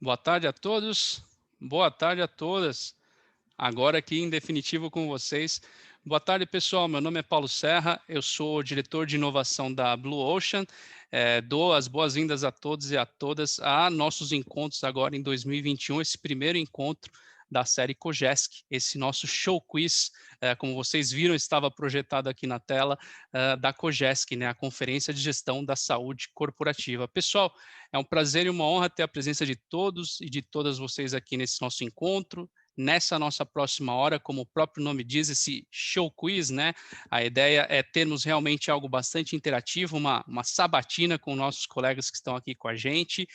Boa tarde a todos, boa tarde a todas. Agora aqui em definitivo com vocês. Boa tarde, pessoal. Meu nome é Paulo Serra, eu sou diretor de inovação da Blue Ocean. Dou as boas-vindas a todos e a todas a nossos encontros agora em 2021, esse primeiro encontro da série COGESC, esse nosso show quiz, como vocês viram, estava projetado aqui na tela, da COGESC, né, a Conferência de Gestão da Saúde Corporativa. Pessoal, é um prazer e uma honra ter a presença de todos e de todas vocês aqui nesse nosso encontro. Nessa nossa próxima hora, como o próprio nome diz, esse show quiz, né? A ideia é termos realmente algo bastante interativo, uma sabatina com nossos colegas que estão aqui com a gente,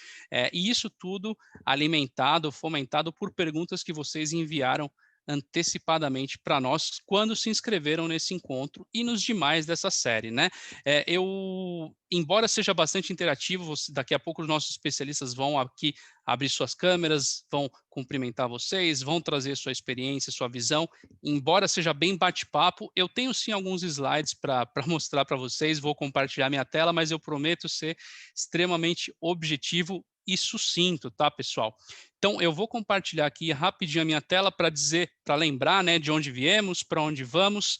e isso tudo alimentado, fomentado por perguntas que vocês enviaram antecipadamente para nós quando se inscreveram nesse encontro e nos demais dessa série, né? Embora seja bastante interativo, daqui a pouco os nossos especialistas vão aqui abrir suas câmeras, vão cumprimentar vocês, vão trazer sua experiência, sua visão. Embora seja bem bate-papo, eu tenho sim alguns slides para mostrar para vocês, vou compartilhar minha tela, mas eu prometo ser extremamente objetivo e sucinto, tá, pessoal? Então, eu vou compartilhar aqui rapidinho a minha tela para dizer, para lembrar, né, de onde viemos, para onde vamos,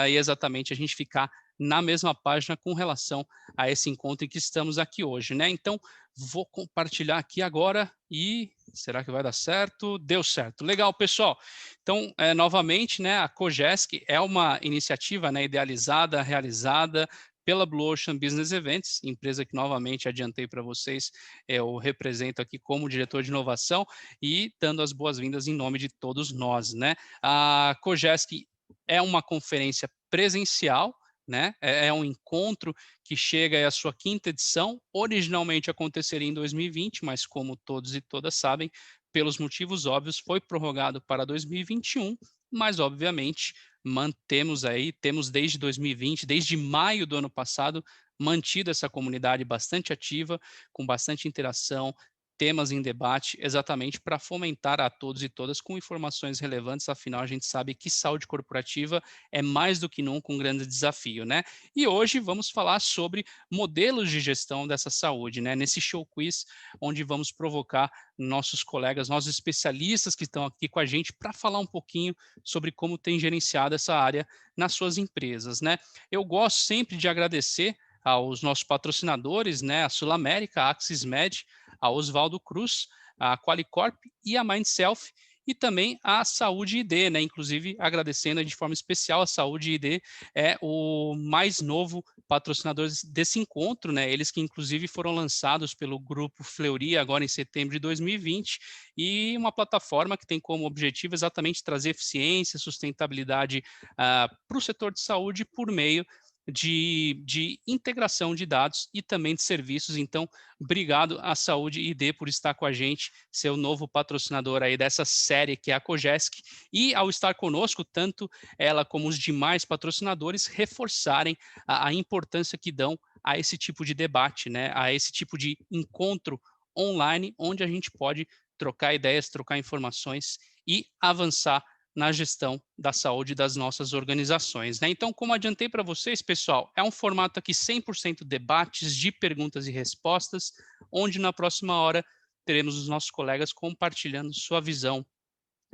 e exatamente a gente ficar na mesma página com relação a esse encontro em que estamos aqui hoje, né? Então, vou compartilhar aqui agora e será que vai dar certo? Deu certo. Legal, pessoal. Então, novamente, né, a COGESC é uma iniciativa, né, idealizada, realizada pela Blue Ocean Business Events, empresa que novamente adiantei para vocês, eu represento aqui como diretor de inovação e dando as boas-vindas em nome de todos nós, né? A COGESC é uma conferência presencial, né? É um encontro que chega à sua quinta edição. Originalmente aconteceria em 2020, mas como todos e todas sabem, pelos motivos óbvios, foi prorrogado para 2021, mas obviamente mantemos aí, temos desde 2020, desde maio do ano passado, mantido essa comunidade bastante ativa, com bastante interação, temas em debate, exatamente para fomentar a todos e todas com informações relevantes, afinal a gente sabe que saúde corporativa é mais do que nunca um grande desafio, né? E hoje vamos falar sobre modelos de gestão dessa saúde, né? Nesse show quiz, onde vamos provocar nossos colegas, nossos especialistas que estão aqui com a gente para falar um pouquinho sobre como tem gerenciado essa área nas suas empresas, né? Eu gosto sempre de agradecer aos nossos patrocinadores, né? A Sul América, a Axis Med, a Oswaldo Cruz, a Qualicorp e a MindSelf, e também a Saúde ID, né? Inclusive agradecendo de forma especial a Saúde ID, é o mais novo patrocinador desse encontro, né? Eles que inclusive foram lançados pelo grupo Fleury agora em setembro de 2020 e uma plataforma que tem como objetivo exatamente trazer eficiência, sustentabilidade para o setor de saúde por meio de integração de dados e também de serviços. Então, obrigado à Saúde ID por estar com a gente, ser o novo patrocinador aí dessa série que é a COGESC, e ao estar conosco, tanto ela como os demais patrocinadores reforçarem a importância que dão a esse tipo de debate, né, a esse tipo de encontro online, onde a gente pode trocar ideias, trocar informações e avançar na gestão da saúde das nossas organizações, né? Então, como adiantei para vocês, pessoal, é um formato aqui 100% debates de perguntas e respostas, onde na próxima hora teremos os nossos colegas compartilhando sua visão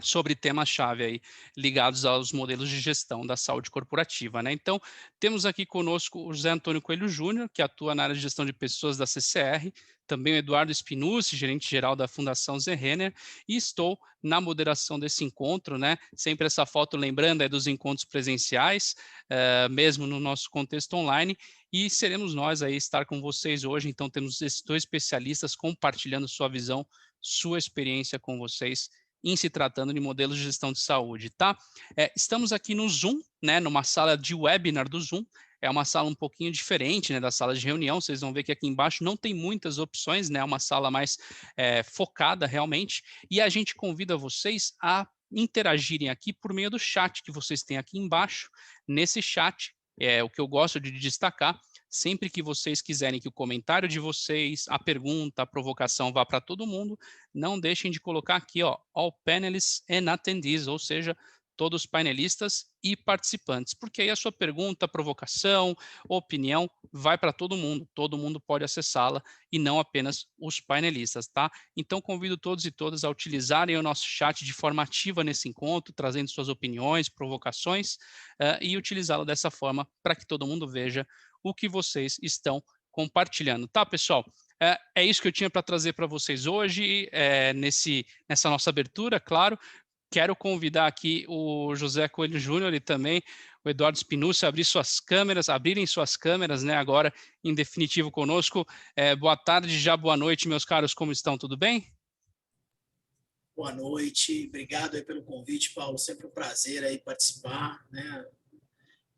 sobre temas-chave aí ligados aos modelos de gestão da saúde corporativa, né? Então, temos aqui conosco o José Antônio Coelho Júnior, que atua na área de gestão de pessoas da CCR, também o Eduardo Spinucci, gerente-geral da Fundação Zé Renner, e estou na moderação desse encontro, né? Sempre essa foto lembrando é dos encontros presenciais, mesmo no nosso contexto online, e seremos nós aí estar com vocês hoje, então temos esses dois especialistas compartilhando sua visão, sua experiência com vocês, em se tratando de modelos de gestão de saúde, tá? Estamos aqui no Zoom, né, numa sala de webinar do Zoom, é uma sala um pouquinho diferente, né, da sala de reunião, vocês vão ver que aqui embaixo não tem muitas opções, né, é uma sala mais focada realmente, e a gente convida vocês a interagirem aqui por meio do chat que vocês têm aqui embaixo. Nesse chat, o que eu gosto de destacar, sempre que vocês quiserem que o comentário de vocês, a pergunta, a provocação vá para todo mundo, não deixem de colocar aqui, ó, all panelists and attendees, ou seja, todos os painelistas e participantes, porque aí a sua pergunta, provocação, opinião vai para todo mundo pode acessá-la e não apenas os painelistas, tá? Então convido todos e todas a utilizarem o nosso chat de forma ativa nesse encontro, trazendo suas opiniões, provocações e utilizá-lo dessa forma para que todo mundo veja o que vocês estão compartilhando, tá, pessoal? É isso que eu tinha para trazer para vocês hoje, nessa nossa abertura, claro. Quero convidar aqui o José Coelho Júnior e também o Eduardo Spinucci a abrirem suas câmeras, né, agora em definitivo conosco. Boa tarde, já boa noite, meus caros, como estão? Tudo bem? Boa noite, obrigado aí pelo convite, Paulo. Sempre um prazer aí participar, né?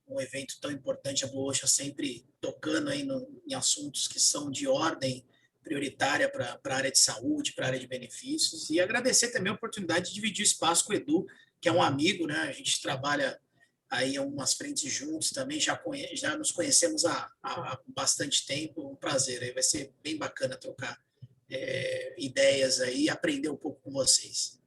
Um evento tão importante, a Blue Ocean sempre tocando aí em assuntos que são de ordem prioritária para a área de saúde, para a área de benefícios, e agradecer também a oportunidade de dividir o espaço com o Edu, que é um amigo, né? A gente trabalha aí em algumas frentes juntos também, já nos conhecemos há bastante tempo, um prazer, aí vai ser bem bacana trocar ideias aí e aprender um pouco com vocês.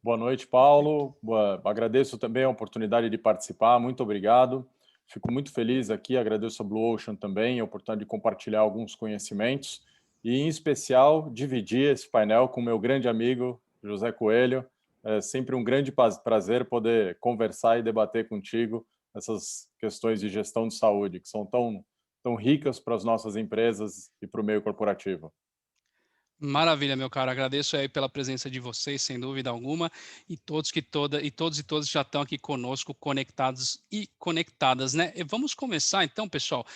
Boa noite, Paulo. Agradeço também a oportunidade de participar. Muito obrigado. Fico muito feliz aqui. Agradeço a Blue Ocean também a oportunidade de compartilhar alguns conhecimentos e, em especial, dividir esse painel com o meu grande amigo, José Coelho. É sempre um grande prazer poder conversar e debater contigo essas questões de gestão de saúde, que são tão ricas para as nossas empresas e para o meio corporativo. Maravilha, meu caro. Agradeço aí pela presença de vocês, sem dúvida alguma, e todos e todas já estão aqui conosco, conectados e conectadas, né? E vamos começar então, pessoal.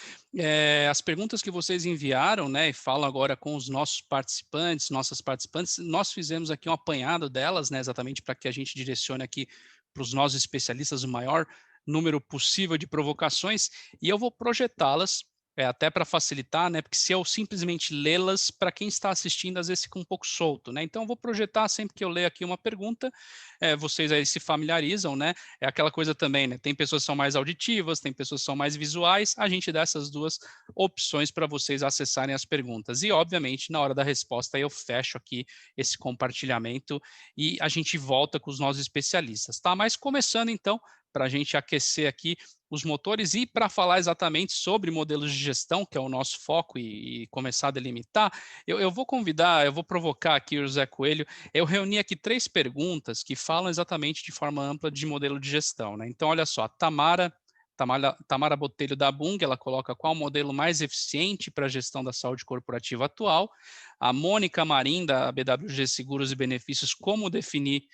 As perguntas que vocês enviaram, né? E falam agora com os nossos participantes, nossas participantes. Nós fizemos aqui um apanhado delas, né? Exatamente para que a gente direcione aqui para os nossos especialistas o maior número possível de provocações, e eu vou projetá-las até para facilitar, né? Porque se eu simplesmente lê-las, para quem está assistindo, às vezes fica um pouco solto, né? Então, eu vou projetar sempre que eu ler aqui uma pergunta, vocês aí se familiarizam, né? É aquela coisa também, né? Tem pessoas que são mais auditivas, tem pessoas que são mais visuais, a gente dá essas duas opções para vocês acessarem as perguntas. E, obviamente, na hora da resposta, eu fecho aqui esse compartilhamento e a gente volta com os nossos especialistas, tá? Mas começando, então, para a gente aquecer aqui os motores e para falar exatamente sobre modelos de gestão, que é o nosso foco, e começar a delimitar, eu vou provocar aqui o José Coelho. Eu reuni aqui 3 perguntas que falam exatamente de forma ampla de modelo de gestão, né? Então, olha só, Tamara Botelho da Bung, ela coloca qual o modelo mais eficiente para a gestão da saúde corporativa atual. A Mônica Marim, da BWG Seguros e Benefícios, como definir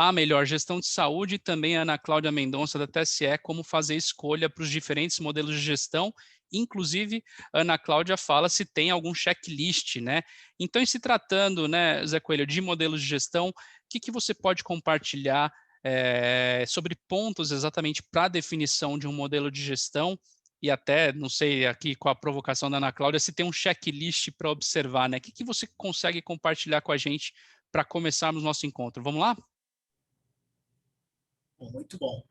a melhor gestão de saúde, e também a Ana Cláudia Mendonça, da TSE, como fazer escolha para os diferentes modelos de gestão. Inclusive, a Ana Cláudia fala se tem algum checklist, né? Então, em se tratando, né, Zé Coelho, de modelos de gestão, o que você pode compartilhar sobre pontos exatamente para a definição de um modelo de gestão? E até, não sei, aqui com a provocação da Ana Cláudia, se tem um checklist para observar, né? O que você consegue compartilhar com a gente para começarmos nosso encontro? Vamos lá? Bom, muito bom.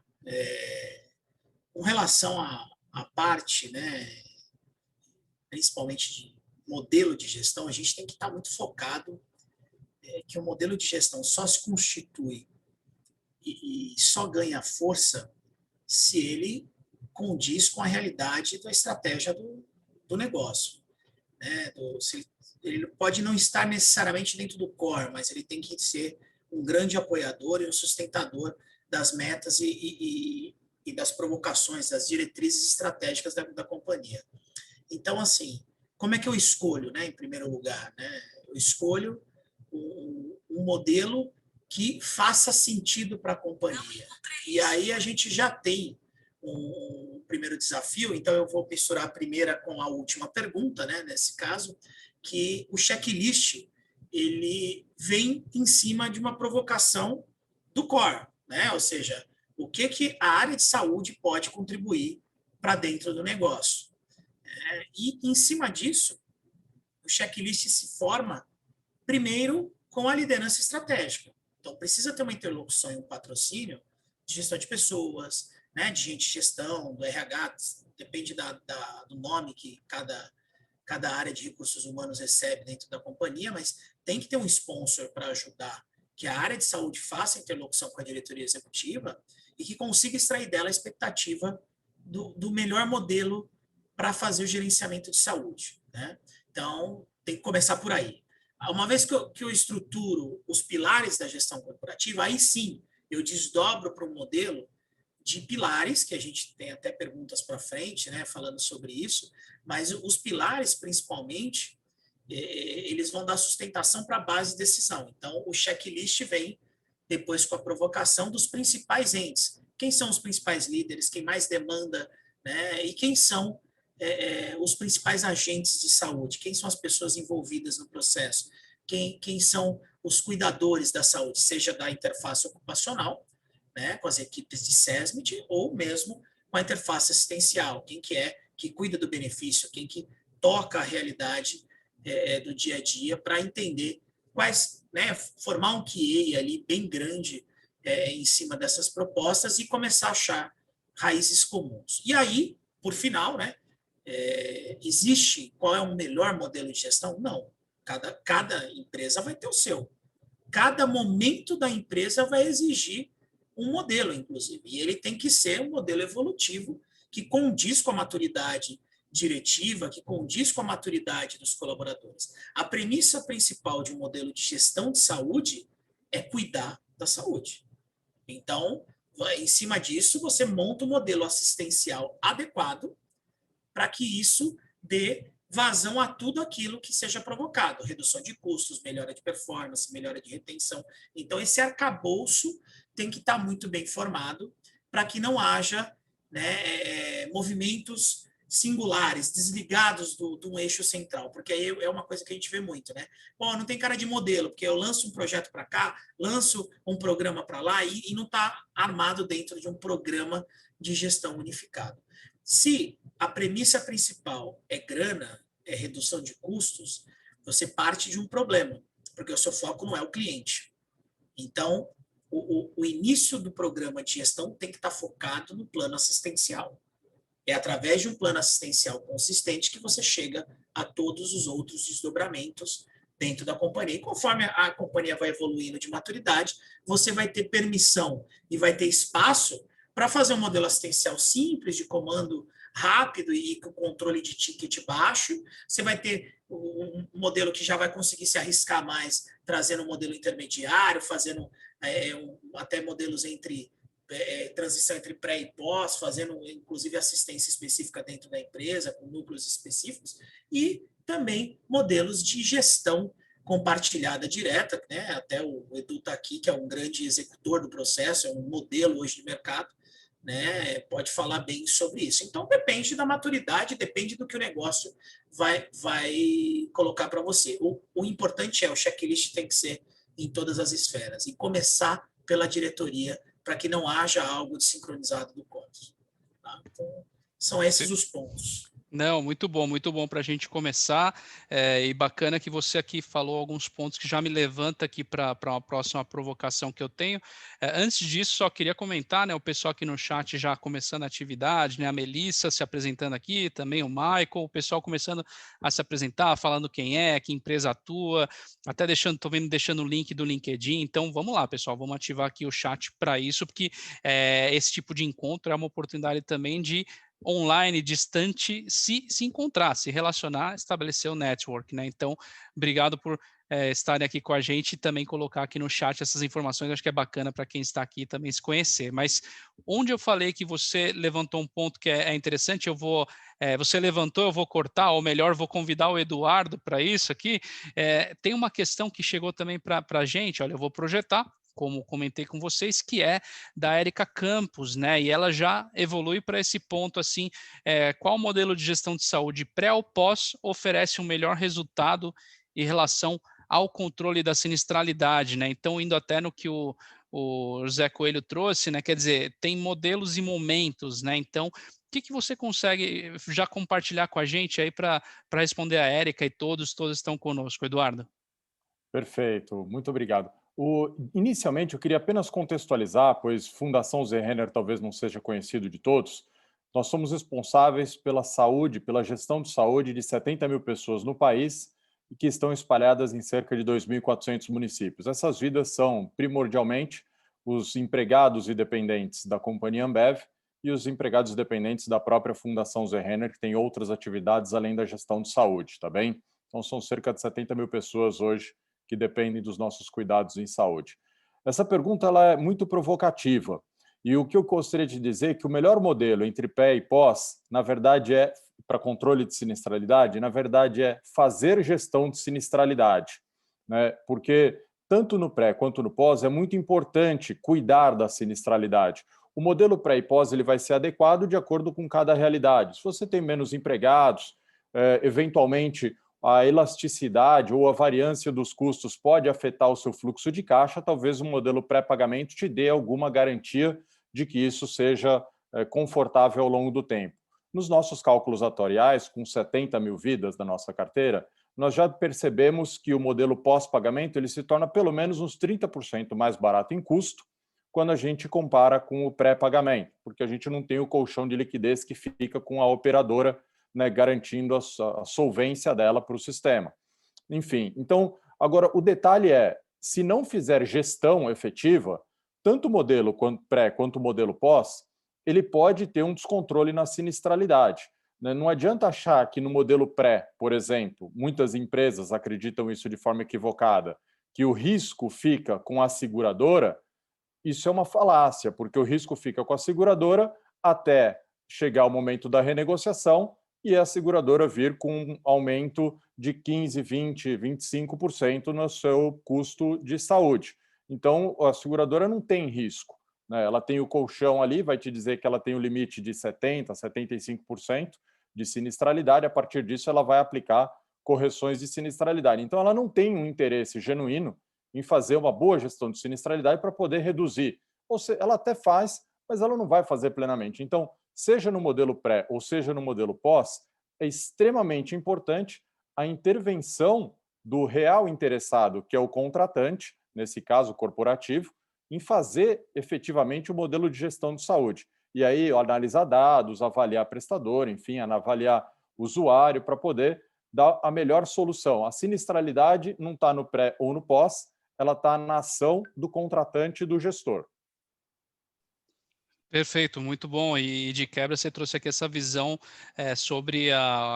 Com relação à parte, né, principalmente de modelo de gestão, a gente tem que estar muito focado que o modelo de gestão só se constitui e só ganha força se ele condiz com a realidade da estratégia do negócio. Né? Ele pode não estar necessariamente dentro do core, mas ele tem que ser um grande apoiador e um sustentador das metas e das provocações, das diretrizes estratégicas da companhia. Então, assim, como é que eu escolho, né, em primeiro lugar? Né? Eu escolho um modelo que faça sentido para a companhia. E aí a gente já tem um primeiro desafio, então eu vou misturar a primeira com a última pergunta, né, nesse caso, que o checklist ele vem em cima de uma provocação do core, né? Ou seja, o que a área de saúde pode contribuir para dentro do negócio. E em cima disso, o checklist se forma primeiro com a liderança estratégica. Então, precisa ter uma interlocução e um patrocínio de gestão de pessoas, né, de gente de gestão, do RH, depende do nome que cada área de recursos humanos recebe dentro da companhia, mas tem que ter um sponsor para ajudar que a área de saúde faça interlocução com a diretoria executiva e que consiga extrair dela a expectativa do melhor modelo para fazer o gerenciamento de saúde, né? Então, tem que começar por aí. Uma vez que eu estruturo os pilares da gestão corporativa, aí sim, eu desdobro para um modelo de pilares, que a gente tem até perguntas para frente, né, falando sobre isso, mas os pilares, principalmente, eles vão dar sustentação para a base de decisão. Então, o checklist vem depois com a provocação dos principais entes. Quem são os principais líderes, quem mais demanda, né, e quem são os principais agentes de saúde, quem são as pessoas envolvidas no processo, quem são os cuidadores da saúde, seja da interface ocupacional, né, com as equipes de SESMIT, ou mesmo com a interface assistencial, quem que é que cuida do benefício, quem que toca a realidade do dia a dia para entender quais, né, formar um QA ali bem grande em cima dessas propostas e começar a achar raízes comuns. E aí, por final, né, existe qual é o melhor modelo de gestão? Não. Cada empresa vai ter o seu. Cada momento da empresa vai exigir um modelo, inclusive. E ele tem que ser um modelo evolutivo que condiz com a maturidade diretiva, que condiz com a maturidade dos colaboradores. A premissa principal de um modelo de gestão de saúde é cuidar da saúde. Então, em cima disso, você monta um modelo assistencial adequado para que isso dê vazão a tudo aquilo que seja provocado. Redução de custos, melhora de performance, melhora de retenção. Então, esse arcabouço tem que estar muito bem formado para que não haja, né, movimentos singulares, desligados de um eixo central, porque aí é uma coisa que a gente vê muito, né? Bom, não tem cara de modelo, porque eu lanço um projeto para cá, lanço um programa para lá e não está armado dentro de um programa de gestão unificado. Se a premissa principal é grana, é redução de custos, você parte de um problema, porque o seu foco não é o cliente. Então, o início do programa de gestão tem que estar focado no plano assistencial. É através de um plano assistencial consistente que você chega a todos os outros desdobramentos dentro da companhia. E conforme a companhia vai evoluindo de maturidade, você vai ter permissão e vai ter espaço para fazer um modelo assistencial simples, de comando rápido e com controle de ticket baixo. Você vai ter um modelo que já vai conseguir se arriscar mais, trazendo um modelo intermediário, fazendo até modelos entre transição entre pré e pós, fazendo inclusive assistência específica dentro da empresa, com núcleos específicos, e também modelos de gestão compartilhada direta, né? Até o Edu está aqui, que é um grande executor do processo, é um modelo hoje de mercado, né? Pode falar bem sobre isso. Então, depende da maturidade, depende do que o negócio vai colocar para você. O importante é, o checklist tem que ser em todas as esferas, e começar pela diretoria, para que não haja algo desincronizado do código. Tá? Então, são esses os pontos. Não, muito bom para a gente começar, e bacana que você aqui falou alguns pontos que já me levanta aqui para uma próxima provocação que eu tenho. Antes disso, só queria comentar, né, o pessoal aqui no chat já começando a atividade, né, a Melissa se apresentando aqui, também o Michael, o pessoal começando a se apresentar, falando quem é, que empresa atua, até estou vendo deixando o link do LinkedIn. Então, vamos lá, pessoal, vamos ativar aqui o chat para isso, porque esse tipo de encontro é uma oportunidade também de online, distante, se encontrar, se relacionar, estabelecer o network, né? Então, obrigado por estarem aqui com a gente e também colocar aqui no chat essas informações, acho que é bacana para quem está aqui também se conhecer. Mas onde eu falei que você levantou um ponto que é interessante, você levantou, eu vou cortar, ou melhor, vou convidar o Eduardo para isso aqui. Tem uma questão que chegou também para a gente, olha, eu vou projetar, como comentei com vocês, que é da Érica Campos, né? E ela já evolui para esse ponto assim: qual modelo de gestão de saúde pré ou pós oferece um melhor resultado em relação ao controle da sinistralidade, né? Então, indo até no que o José Coelho trouxe, né? Quer dizer, tem modelos e momentos, né? Então, o que você consegue já compartilhar com a gente aí para responder a Érica e todos estão conosco, Eduardo? Perfeito, muito obrigado. Inicialmente, eu queria apenas contextualizar, pois Fundação Zé Renner talvez não seja conhecido de todos. Nós somos responsáveis pela saúde, pela gestão de saúde de 70 mil pessoas no país e que estão espalhadas em cerca de 2.400 municípios. Essas vidas são, primordialmente, os empregados e dependentes da companhia Ambev e os empregados dependentes da própria Fundação Zé Renner, que tem outras atividades além da gestão de saúde, tá bem? Então, são cerca de 70 mil pessoas hoje que dependem dos nossos cuidados em saúde. Essa pergunta ela é muito provocativa, e o que eu gostaria de dizer é que o melhor modelo entre pré e pós, na verdade, para controle de sinistralidade, na verdade, é fazer gestão de sinistralidade, né? Porque tanto no pré quanto no pós é muito importante cuidar da sinistralidade. O modelo pré e pós ele vai ser adequado de acordo com cada realidade. Se você tem menos empregados, eventualmente a elasticidade ou a variância dos custos pode afetar o seu fluxo de caixa, talvez o modelo pré-pagamento te dê alguma garantia de que isso seja confortável ao longo do tempo. Nos nossos cálculos atuariais, com 70 mil vidas da nossa carteira, nós já percebemos que o modelo pós-pagamento ele se torna pelo menos uns 30% mais barato em custo quando a gente compara com o pré-pagamento, porque a gente não tem o colchão de liquidez que fica com a operadora, né, garantindo a solvência dela para o sistema. Enfim, então, agora o detalhe é, se não fizer gestão efetiva, tanto o modelo pré quanto o modelo pós, ele pode ter um descontrole na sinistralidade. Não adianta achar que no modelo pré, por exemplo, muitas empresas acreditam isso de forma equivocada, que o risco fica com a seguradora. Isso é uma falácia, porque o risco fica com a seguradora até chegar o momento da renegociação e a seguradora vir com um aumento de 15%, 20%, 25% no seu custo de saúde. Então, a seguradora não tem risco, né? Ela tem o colchão ali, vai te dizer que ela tem o limite de 70%, 75% de sinistralidade, a partir disso ela vai aplicar correções de sinistralidade. Então, ela não tem um interesse genuíno em fazer uma boa gestão de sinistralidade para poder reduzir. Ou seja, ela até faz, mas ela não vai fazer plenamente. Então, seja no modelo pré ou seja no modelo pós, é extremamente importante a intervenção do real interessado, que é o contratante, nesse caso corporativo, em fazer efetivamente o modelo de gestão de saúde. E aí, analisar dados, avaliar prestador, enfim, avaliar usuário para poder dar a melhor solução. A sinistralidade não está no pré ou no pós, ela está na ação do contratante e do gestor. Perfeito, muito bom. E de quebra você trouxe aqui essa visão sobre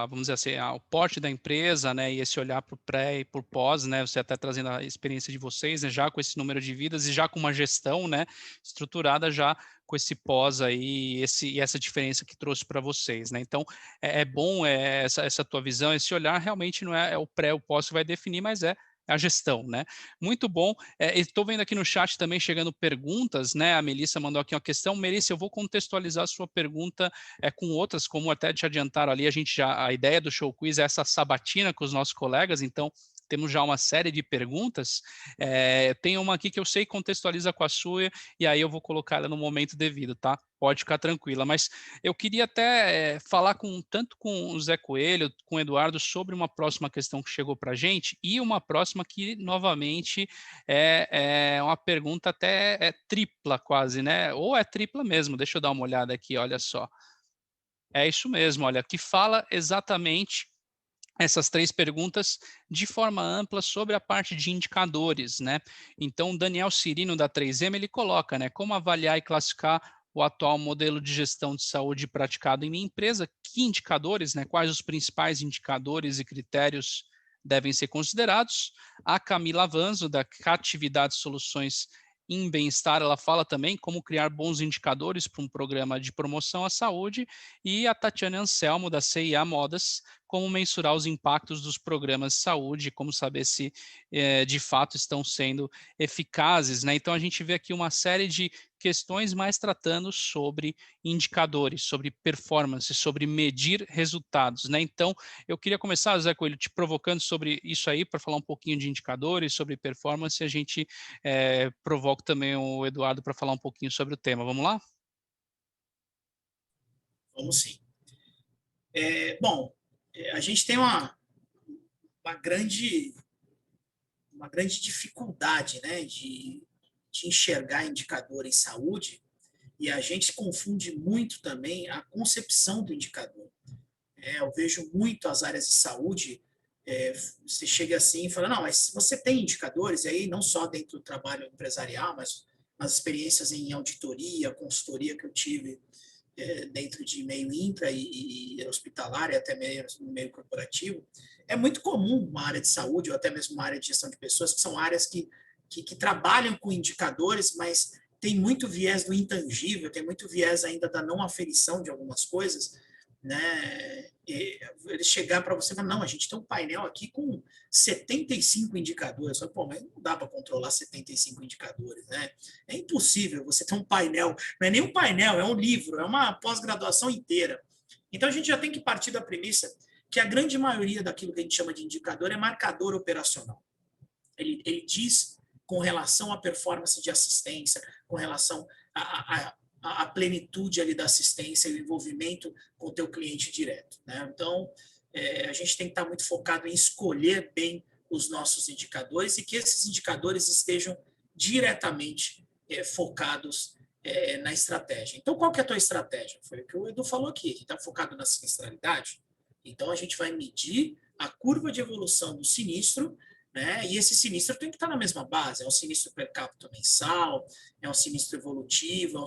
vamos dizer assim, o porte da empresa, né, e esse olhar para o pré e para o pós, né, você até trazendo a experiência de vocês, né, já com esse número de vidas e já com uma gestão, né, estruturada já com esse pós aí, e essa diferença que trouxe para vocês, né. Então, é bom essa tua visão, esse olhar realmente não é o pré ou o pós que vai definir, mas é a gestão, né? Muito bom. Estou vendo aqui no chat também chegando perguntas, né? A Melissa mandou aqui uma questão. Melissa, eu vou contextualizar a sua pergunta com outras, como até te adiantaram ali, a ideia do show quiz é essa sabatina com os nossos colegas, então temos já uma série de perguntas. Tem uma aqui que eu sei contextualiza com a sua, e aí eu vou colocar ela no momento devido, tá? Pode ficar tranquila. Mas eu queria até falar tanto com o Zé Coelho, com o Eduardo, sobre uma próxima questão que chegou para a gente, e uma próxima que, novamente, é uma pergunta até tripla quase, né? Ou é tripla mesmo, deixa eu dar uma olhada aqui, olha só. É isso mesmo, olha, que fala exatamente essas três perguntas de forma ampla sobre a parte de indicadores, né? Então, Daniel Cirino, da 3M, ele coloca, né, como avaliar e classificar o atual modelo de gestão de saúde praticado em minha empresa, que indicadores, né, quais os principais indicadores e critérios devem ser considerados. A Camila Vanzo, da Catividade Soluções em Bem-Estar, ela fala também como criar bons indicadores para um programa de promoção à saúde, e a Tatiana Anselmo, da CIA Modas, como mensurar os impactos dos programas de saúde, como saber se de fato estão sendo eficazes, né? Então a gente vê aqui uma série de questões mais tratando sobre indicadores, sobre performance, sobre medir resultados, né? Então eu queria começar, Zé Coelho, te provocando sobre isso aí, para falar um pouquinho de indicadores, sobre performance, e a gente provoca também o Eduardo para falar um pouquinho sobre o tema. Vamos lá? Vamos sim. Bom, a gente tem uma grande dificuldade, né, de enxergar indicador em saúde, e a gente confunde muito também a concepção do indicador. Eu vejo muito as áreas de saúde você chega assim e fala, não, mas você tem indicadores, e aí não só dentro do trabalho empresarial, mas nas experiências em auditoria, consultoria que eu tive dentro de meio infra e hospitalar, e até mesmo no meio corporativo, é muito comum uma área de saúde, ou até mesmo uma área de gestão de pessoas, que são áreas que trabalham com indicadores, mas tem muito viés do intangível, tem muito viés ainda da não aferição de algumas coisas, né? Ele chegar para você e falar, não, a gente tem um painel aqui com 75 indicadores. Falo, pô, mas não dá para controlar 75 indicadores, né? É impossível você ter um painel, não é nem um painel, é um livro, é uma pós-graduação inteira. Então a gente já tem que partir da premissa que a grande maioria daquilo que a gente chama de indicador é marcador operacional. Ele diz com relação à performance de assistência, com relação a plenitude ali da assistência e o envolvimento com o teu cliente direto, né? Então, a gente tem que estar muito focado em escolher bem os nossos indicadores e que esses indicadores estejam diretamente focados na estratégia. Então, qual que é a tua estratégia? Foi o que o Edu falou aqui, a gente está focado na sinistralidade, então a gente vai medir a curva de evolução do sinistro, né? E esse sinistro tem que estar na mesma base, é um sinistro per capita mensal, é um sinistro evolutivo,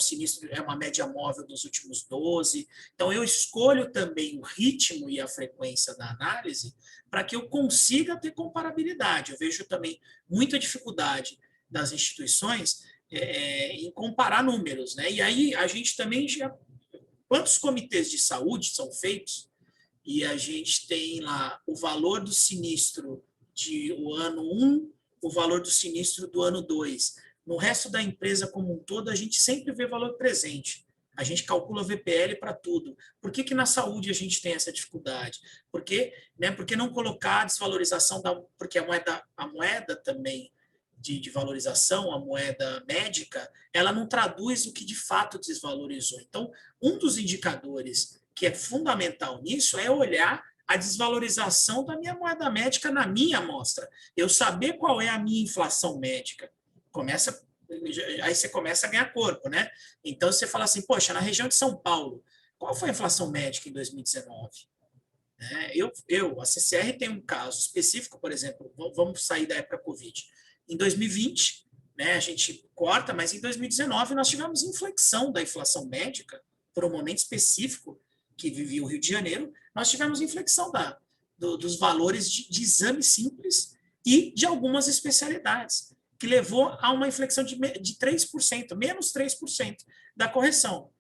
é uma média móvel dos últimos 12. Então, eu escolho também o ritmo e a frequência da análise para que eu consiga ter comparabilidade. Eu vejo também muita dificuldade das instituições em comparar números, né? E aí a gente também já... Quantos comitês de saúde são feitos e a gente tem lá o valor do sinistro o ano 1, o valor do sinistro do ano 2. No resto da empresa como um todo, a gente sempre vê valor presente. A gente calcula VPL para tudo. Por que na saúde a gente tem essa dificuldade? Porque não colocar a desvalorização porque a moeda também de valorização, a moeda médica, ela não traduz o que de fato desvalorizou. Então, um dos indicadores que é fundamental nisso é olhar a desvalorização da minha moeda médica na minha amostra. Eu saber qual é a minha inflação médica. Aí você começa a ganhar corpo, né? Então você fala assim, poxa, na região de São Paulo, qual foi a inflação médica em 2019? A CCR tem um caso específico, por exemplo, vamos sair da época Covid. Em 2020, né, a gente corta, mas em 2019 nós tivemos inflexão da inflação médica por um momento específico que vivia o Rio de Janeiro, nós tivemos inflexão dos valores de exame simples e de algumas especialidades, que levou a uma inflexão de 3%, menos 3% da correção.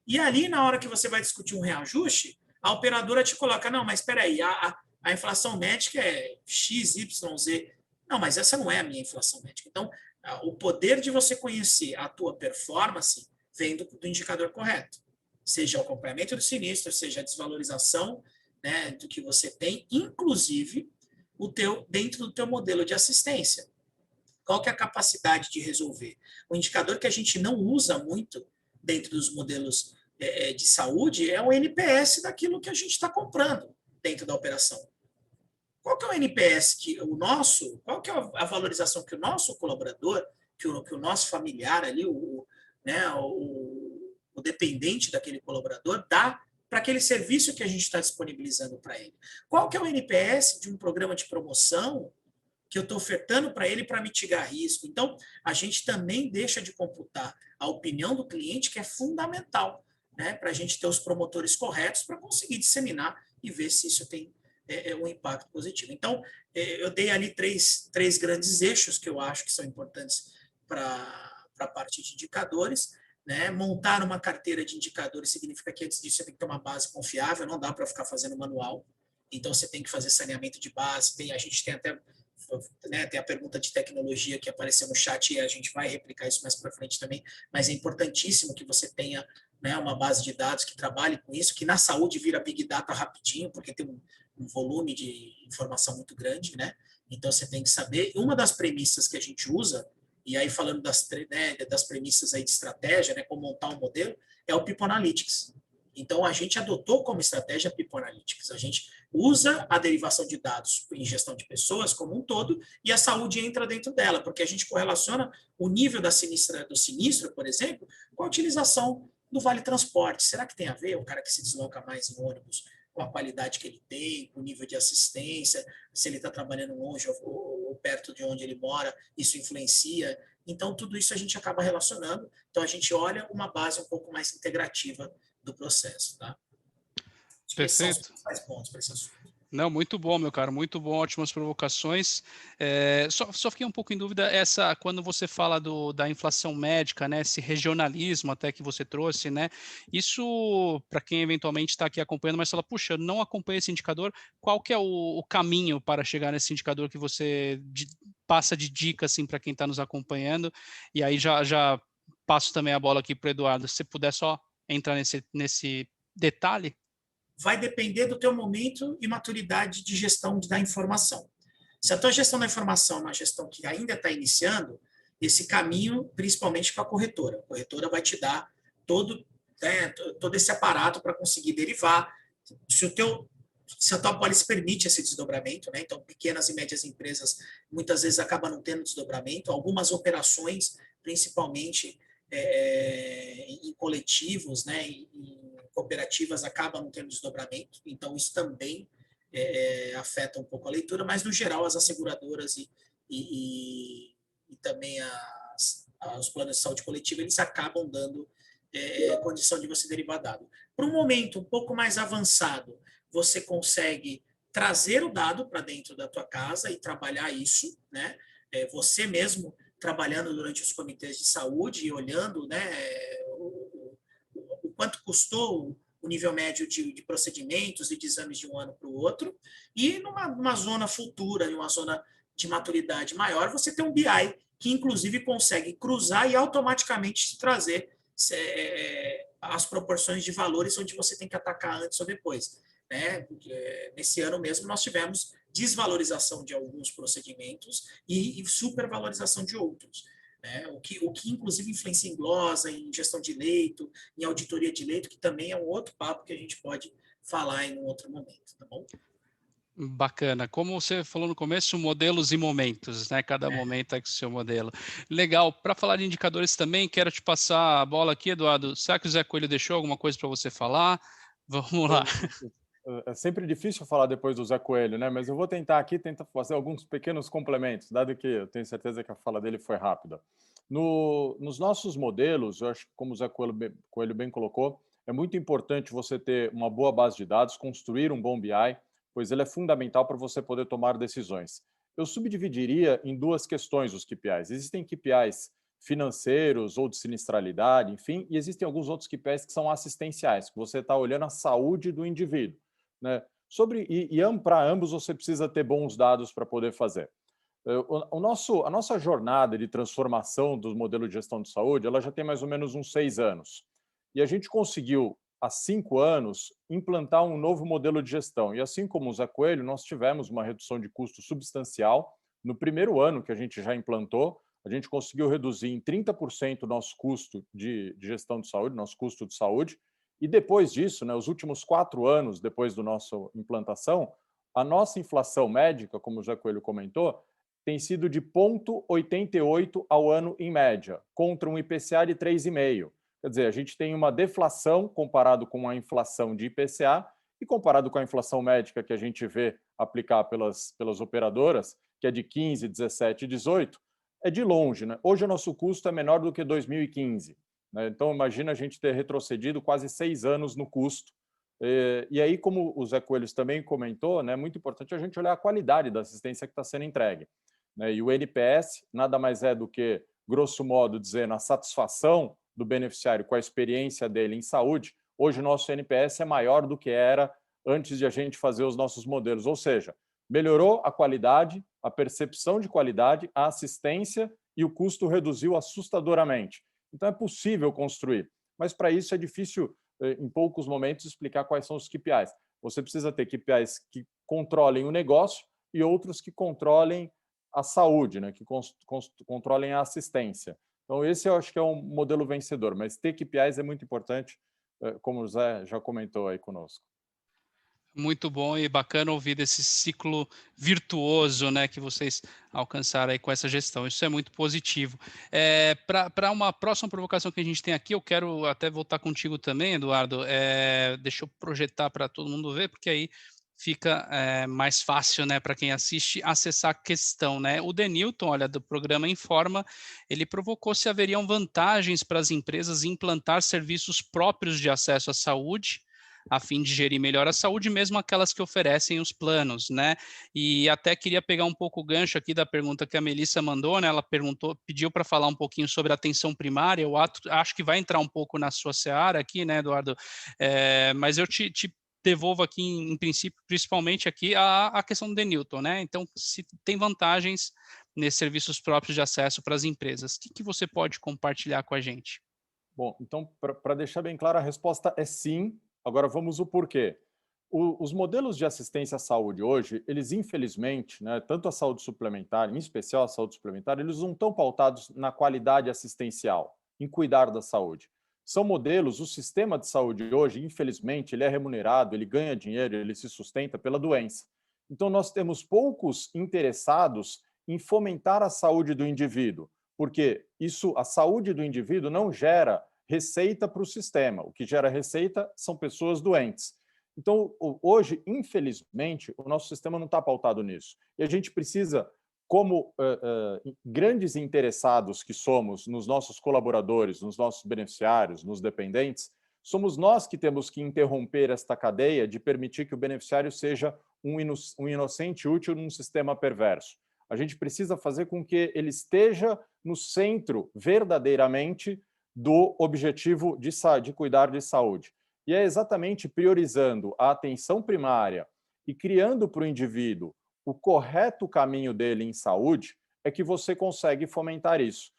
E ali, na hora que você vai discutir um reajuste, a operadora te coloca, não, mas espera aí, a inflação médica é X, Y, Z. Não, mas essa não é a minha inflação médica. Então, o poder de você conhecer a tua performance vem do indicador correto. Seja o acompanhamento do sinistro, seja a desvalorização, né, do que você tem, inclusive dentro do teu modelo de assistência. Qual que é a capacidade de resolver? O indicador que a gente não usa muito dentro dos modelos de saúde é o NPS daquilo que a gente está comprando dentro da operação. Qual que é o NPS qual que é a valorização que o nosso colaborador, que o nosso familiar ali, o dependente daquele colaborador dá para aquele serviço que a gente está disponibilizando para ele? Qual que é o NPS de um programa de promoção que eu estou ofertando para ele para mitigar risco? Então, a gente também deixa de computar a opinião do cliente, que é fundamental, né, para a gente ter os promotores corretos para conseguir disseminar e ver se isso tem um impacto positivo. Então, eu dei ali três grandes eixos que eu acho que são importantes para a parte de indicadores. Né? Montar uma carteira de indicadores significa que antes disso você tem que ter uma base confiável, não dá para ficar fazendo manual. Então, você tem que fazer saneamento de base. A gente tem até tem a pergunta de tecnologia que apareceu no chat e a gente vai replicar isso mais para frente também, mas é importantíssimo que você tenha, né, uma base de dados que trabalhe com isso, que na saúde vira Big Data rapidinho, porque tem um volume de informação muito grande, né? Então, você tem que saber. Uma das premissas que a gente usa, e aí falando das premissas aí de estratégia, né, como montar um modelo, é o People Analytics. Então, a gente adotou como estratégia People Analytics. A gente usa a derivação de dados em gestão de pessoas como um todo e a saúde entra dentro dela, porque a gente correlaciona o nível do sinistro, por exemplo, com a utilização do Vale Transporte. Será que tem a ver o cara que se desloca mais em ônibus com a qualidade que ele tem, com o nível de assistência, se ele está trabalhando longe ou perto de onde ele mora, isso influencia. Então, tudo isso a gente acaba relacionando. Então, a gente olha uma base um pouco mais integrativa do processo. Tá? Acho que esses são os Perfeito. principais pontos para esse assunto. Não, muito bom, meu cara, muito bom, ótimas provocações. Só fiquei um pouco em dúvida, quando você fala da inflação médica, né, esse regionalismo até que você trouxe, né, isso, para quem eventualmente está aqui acompanhando, mas fala, puxa, eu não acompanho esse indicador, qual que é o caminho para chegar nesse indicador que você passa de dica, assim, para quem está nos acompanhando? E aí já passo também a bola aqui para o Eduardo, se você puder só entrar nesse detalhe. Vai depender do teu momento e maturidade de gestão da informação. Se a tua gestão da informação é uma gestão que ainda está iniciando, esse caminho, principalmente para a corretora vai te dar todo esse aparato para conseguir derivar. Se a tua pólice permite esse desdobramento, né? Então, pequenas e médias empresas muitas vezes acabam não tendo desdobramento, algumas operações, principalmente em coletivos, né? Em cooperativas, acabam não tendo desdobramento, então isso também afeta um pouco a leitura, mas no geral as asseguradoras e também os planos de saúde coletiva, eles acabam dando condição de você derivar dado. Para um momento um pouco mais avançado, você consegue trazer o dado para dentro da tua casa e trabalhar isso, né? Você mesmo trabalhando durante os comitês de saúde e olhando, né, o quanto custou o nível médio de procedimentos e de exames de um ano para o outro, e numa zona futura, em uma zona de maturidade maior, você tem um BI que, inclusive, consegue cruzar e automaticamente trazer as proporções de valores onde você tem que atacar antes ou depois. Né? Nesse ano mesmo, nós tivemos desvalorização de alguns procedimentos e supervalorização de outros. Né? O que inclusive influencia em glosa, em gestão de leito, em auditoria de leito, que também é um outro papo que a gente pode falar em um outro momento, tá bom? Bacana. Como você falou no começo, modelos e momentos, né? Cada momento é com o seu modelo. Legal. Para falar de indicadores também, quero te passar a bola aqui, Eduardo. Será que o Zé Coelho deixou alguma coisa para você falar? Vamos lá. É sempre difícil falar depois do Zé Coelho, né? Mas eu vou tentar fazer alguns pequenos complementos, dado que eu tenho certeza que a fala dele foi rápida. Nos nossos modelos, eu acho que, como o Zé Coelho bem colocou, é muito importante você ter uma boa base de dados, construir um bom BI, pois ele é fundamental para você poder tomar decisões. Eu subdividiria em duas questões os KPIs. Existem KPIs financeiros ou de sinistralidade, enfim, e existem alguns outros KPIs que são assistenciais, que você está olhando a saúde do indivíduo. Né? Para ambos você precisa ter bons dados para poder fazer. A nossa jornada de transformação do modelo de gestão de saúde, ela já tem mais ou menos uns 6 anos. E a gente conseguiu, há 5 anos, implantar um novo modelo de gestão. E assim como o Zé Coelho, nós tivemos uma redução de custo substancial. No primeiro ano que a gente já implantou, a gente conseguiu reduzir em 30% o nosso custo de gestão de saúde, nosso custo de saúde. E depois disso, né, os últimos 4 anos depois da nossa implantação, a nossa inflação médica, como o Zé Coelho comentou, tem sido de 0,88 ao ano em média, contra um IPCA de 3,5. Quer dizer, a gente tem uma deflação comparado com a inflação de IPCA e comparado com a inflação médica que a gente vê aplicar pelas operadoras, que é de 15, 17 e 18, é de longe. Né? Hoje o nosso custo é menor do que 2015. Né? Então, imagina a gente ter retrocedido quase 6 anos no custo. E aí, como o Zé Coelho também comentou, né, é muito importante a gente olhar a qualidade da assistência que está sendo entregue. Né? E o NPS nada mais é do que, grosso modo, dizendo a satisfação do beneficiário com a experiência dele em saúde. Hoje o nosso NPS é maior do que era antes de a gente fazer os nossos modelos. Ou seja, melhorou a qualidade, a percepção de qualidade, a assistência e o custo reduziu assustadoramente. Então, é possível construir. Mas, para isso, é difícil, em poucos momentos, explicar quais são os KPIs. Você precisa ter KPIs que controlem o negócio e outros que controlem a saúde, né? Que controlem a assistência. Então, esse eu acho que é um modelo vencedor. Mas ter KPIs é muito importante, como o Zé já comentou aí conosco. Muito bom e bacana ouvir desse ciclo virtuoso, né, que vocês alcançaram aí com essa gestão. Isso é muito positivo. Para uma próxima provocação que a gente tem aqui, eu quero até voltar contigo também, Eduardo. Deixa eu projetar para todo mundo ver, porque aí fica mais fácil, né, para quem assiste acessar a questão, né? O Denilton, olha, do programa Informa, ele provocou se haveriam vantagens para as empresas implantar serviços próprios de acesso à saúde a fim de gerir melhor a saúde, mesmo aquelas que oferecem os planos, né? E até queria pegar um pouco o gancho aqui da pergunta que a Melissa mandou, né? Ela pediu para falar um pouquinho sobre a atenção primária. Eu acho que vai entrar um pouco na sua seara aqui, né, Eduardo? Mas eu te devolvo aqui, em princípio, principalmente aqui, a questão do Denilton, né? Então, se tem vantagens nesses serviços próprios de acesso para as empresas, o que você pode compartilhar com a gente? Bom, então, para deixar bem claro, a resposta é sim. Agora vamos ao porquê. Os modelos de assistência à saúde hoje, eles infelizmente, né, tanto a saúde suplementar, em especial a saúde suplementar, eles não estão pautados na qualidade assistencial, em cuidar da saúde. São modelos, o sistema de saúde hoje, infelizmente, ele é remunerado, ele ganha dinheiro, ele se sustenta pela doença. Então, nós temos poucos interessados em fomentar a saúde do indivíduo, porque isso, a saúde do indivíduo não gera receita para o sistema. O que gera receita são pessoas doentes. Então, hoje, infelizmente, o nosso sistema não está pautado nisso. E a gente precisa, como grandes interessados que somos nos nossos colaboradores, nos nossos beneficiários, nos dependentes, somos nós que temos que interromper esta cadeia de permitir que o beneficiário seja um inocente útil num sistema perverso. A gente precisa fazer com que ele esteja no centro, verdadeiramente, do objetivo de cuidar de saúde. E é exatamente priorizando a atenção primária e criando para o indivíduo o correto caminho dele em saúde é que você consegue fomentar isso.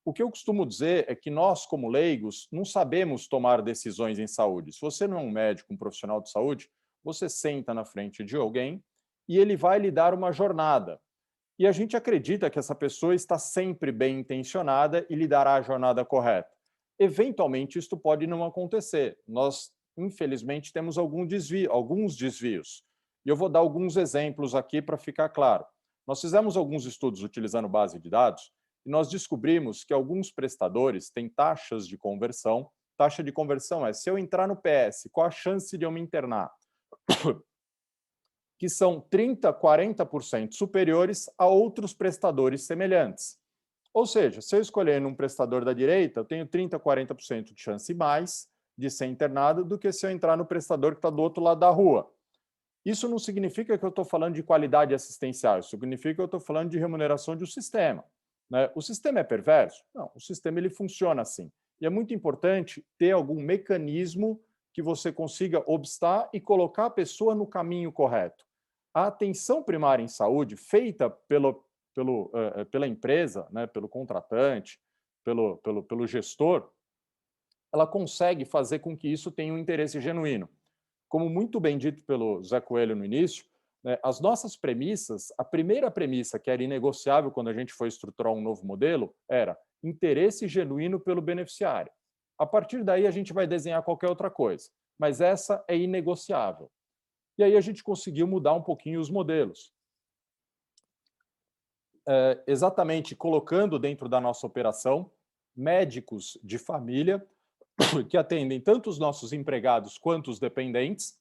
O que eu costumo dizer é que nós, como leigos, não sabemos tomar decisões em saúde. Se você não é um médico, um profissional de saúde, você senta na frente de alguém e ele vai lhe dar uma jornada. E a gente acredita que essa pessoa está sempre bem intencionada e lhe dará a jornada correta. Eventualmente, isto pode não acontecer. Nós, infelizmente, temos alguns desvios. E eu vou dar alguns exemplos aqui para ficar claro. Nós fizemos alguns estudos utilizando base de dados e nós descobrimos que alguns prestadores têm taxas de conversão. Taxa de conversão é, se eu entrar no PS, qual a chance de eu me internar? Que são 30%, 40% superiores a outros prestadores semelhantes. Ou seja, se eu escolher um prestador da direita, eu tenho 30%, 40% de chance mais de ser internado do que se eu entrar no prestador que está do outro lado da rua. Isso não significa que eu estou falando de qualidade assistencial, isso significa que eu estou falando de remuneração de um sistema. Né? O sistema é perverso? Não, o sistema ele funciona assim. E é muito importante ter algum mecanismo que você consiga obstar e colocar a pessoa no caminho correto. A atenção primária em saúde, feita pela empresa, né, pelo contratante, pelo gestor, ela consegue fazer com que isso tenha um interesse genuíno. Como muito bem dito pelo Zé Coelho no início, né, as nossas premissas, a primeira premissa, que era inegociável quando a gente foi estruturar um novo modelo, era interesse genuíno pelo beneficiário. A partir daí, a gente vai desenhar qualquer outra coisa, mas essa é inegociável. E aí a gente conseguiu mudar um pouquinho os modelos. Exatamente colocando dentro da nossa operação médicos de família que atendem tanto os nossos empregados quanto os dependentes,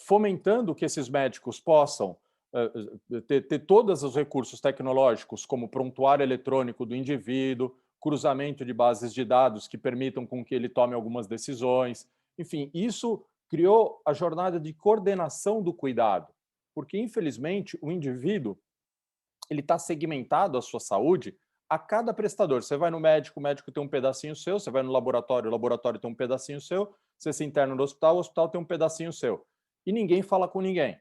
fomentando que esses médicos possam ter todos os recursos tecnológicos, como prontuário eletrônico do indivíduo, cruzamento de bases de dados que permitam com que ele tome algumas decisões. Enfim, isso criou a jornada de coordenação do cuidado, porque, infelizmente, o indivíduo ele está segmentado a sua saúde a cada prestador. Você vai no médico, o médico tem um pedacinho seu, você vai no laboratório, o laboratório tem um pedacinho seu, você se interna no hospital, o hospital tem um pedacinho seu. E ninguém fala com ninguém.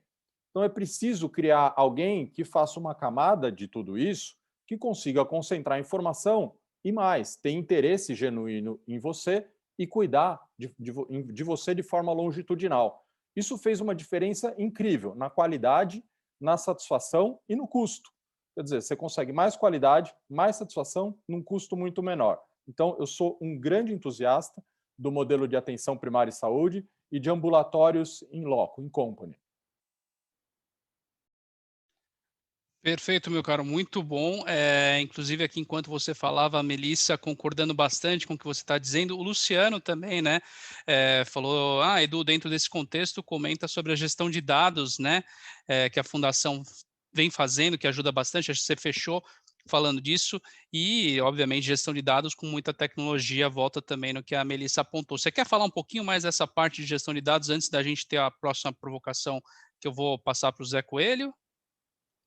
Então é preciso criar alguém que faça uma camada de tudo isso, que consiga concentrar informação e mais, ter interesse genuíno em você e cuidar de você de forma longitudinal. Isso fez uma diferença incrível na qualidade, na satisfação e no custo. Quer dizer, você consegue mais qualidade, mais satisfação, num custo muito menor. Então, eu sou um grande entusiasta do modelo de atenção primária e saúde e de ambulatórios in loco, in company. Perfeito, meu caro, muito bom. Inclusive, aqui, enquanto você falava, a Melissa concordando bastante com o que você está dizendo. O Luciano também, né, falou, Edu, dentro desse contexto, comenta sobre a gestão de dados, né, que a Fundação vem fazendo, que ajuda bastante. Acho que você fechou falando disso. E, obviamente, gestão de dados com muita tecnologia, volta também no que a Melissa apontou. Você quer falar um pouquinho mais dessa parte de gestão de dados antes da gente ter a próxima provocação que eu vou passar para o Zé Coelho?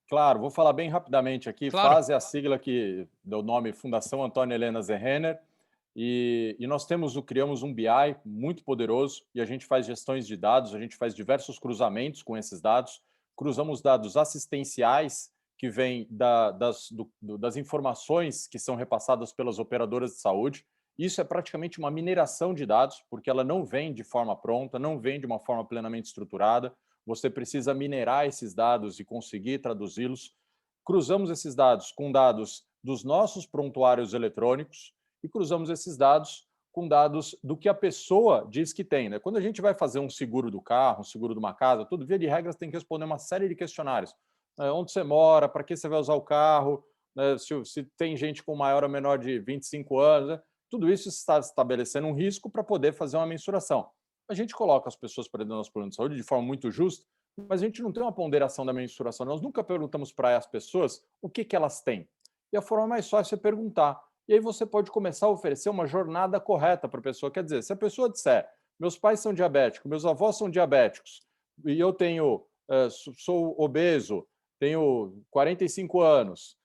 Claro, vou falar bem rapidamente aqui. Claro. FAS é a sigla que deu o nome Fundação Antônia Helena Zerrenner, e nós criamos um BI muito poderoso, e a gente faz gestões de dados, a gente faz diversos cruzamentos com esses dados, cruzamos dados assistenciais que vêm das informações que são repassadas pelas operadoras de saúde. Isso é praticamente uma mineração de dados, porque ela não vem de forma pronta, não vem de uma forma plenamente estruturada. Você precisa minerar esses dados e conseguir traduzi-los. Cruzamos esses dados com dados dos nossos prontuários eletrônicos e cruzamos esses dados com dados do que a pessoa diz que tem, né? Quando a gente vai fazer um seguro do carro, um seguro de uma casa, tudo, via de regras, tem que responder uma série de questionários. Onde você mora, para que você vai usar o carro, né? Se tem gente com maior ou menor de 25 anos, né? Tudo isso está estabelecendo um risco para poder fazer uma mensuração. A gente coloca as pessoas para dentro do nosso plano de saúde de forma muito justa, mas a gente não tem uma ponderação da mensuração. Nós nunca perguntamos para as pessoas o que elas têm. E a forma mais fácil é perguntar. E aí você pode começar a oferecer uma jornada correta para a pessoa. Quer dizer, se a pessoa disser, meus pais são diabéticos, meus avós são diabéticos, e eu sou obeso, tenho 45 anos,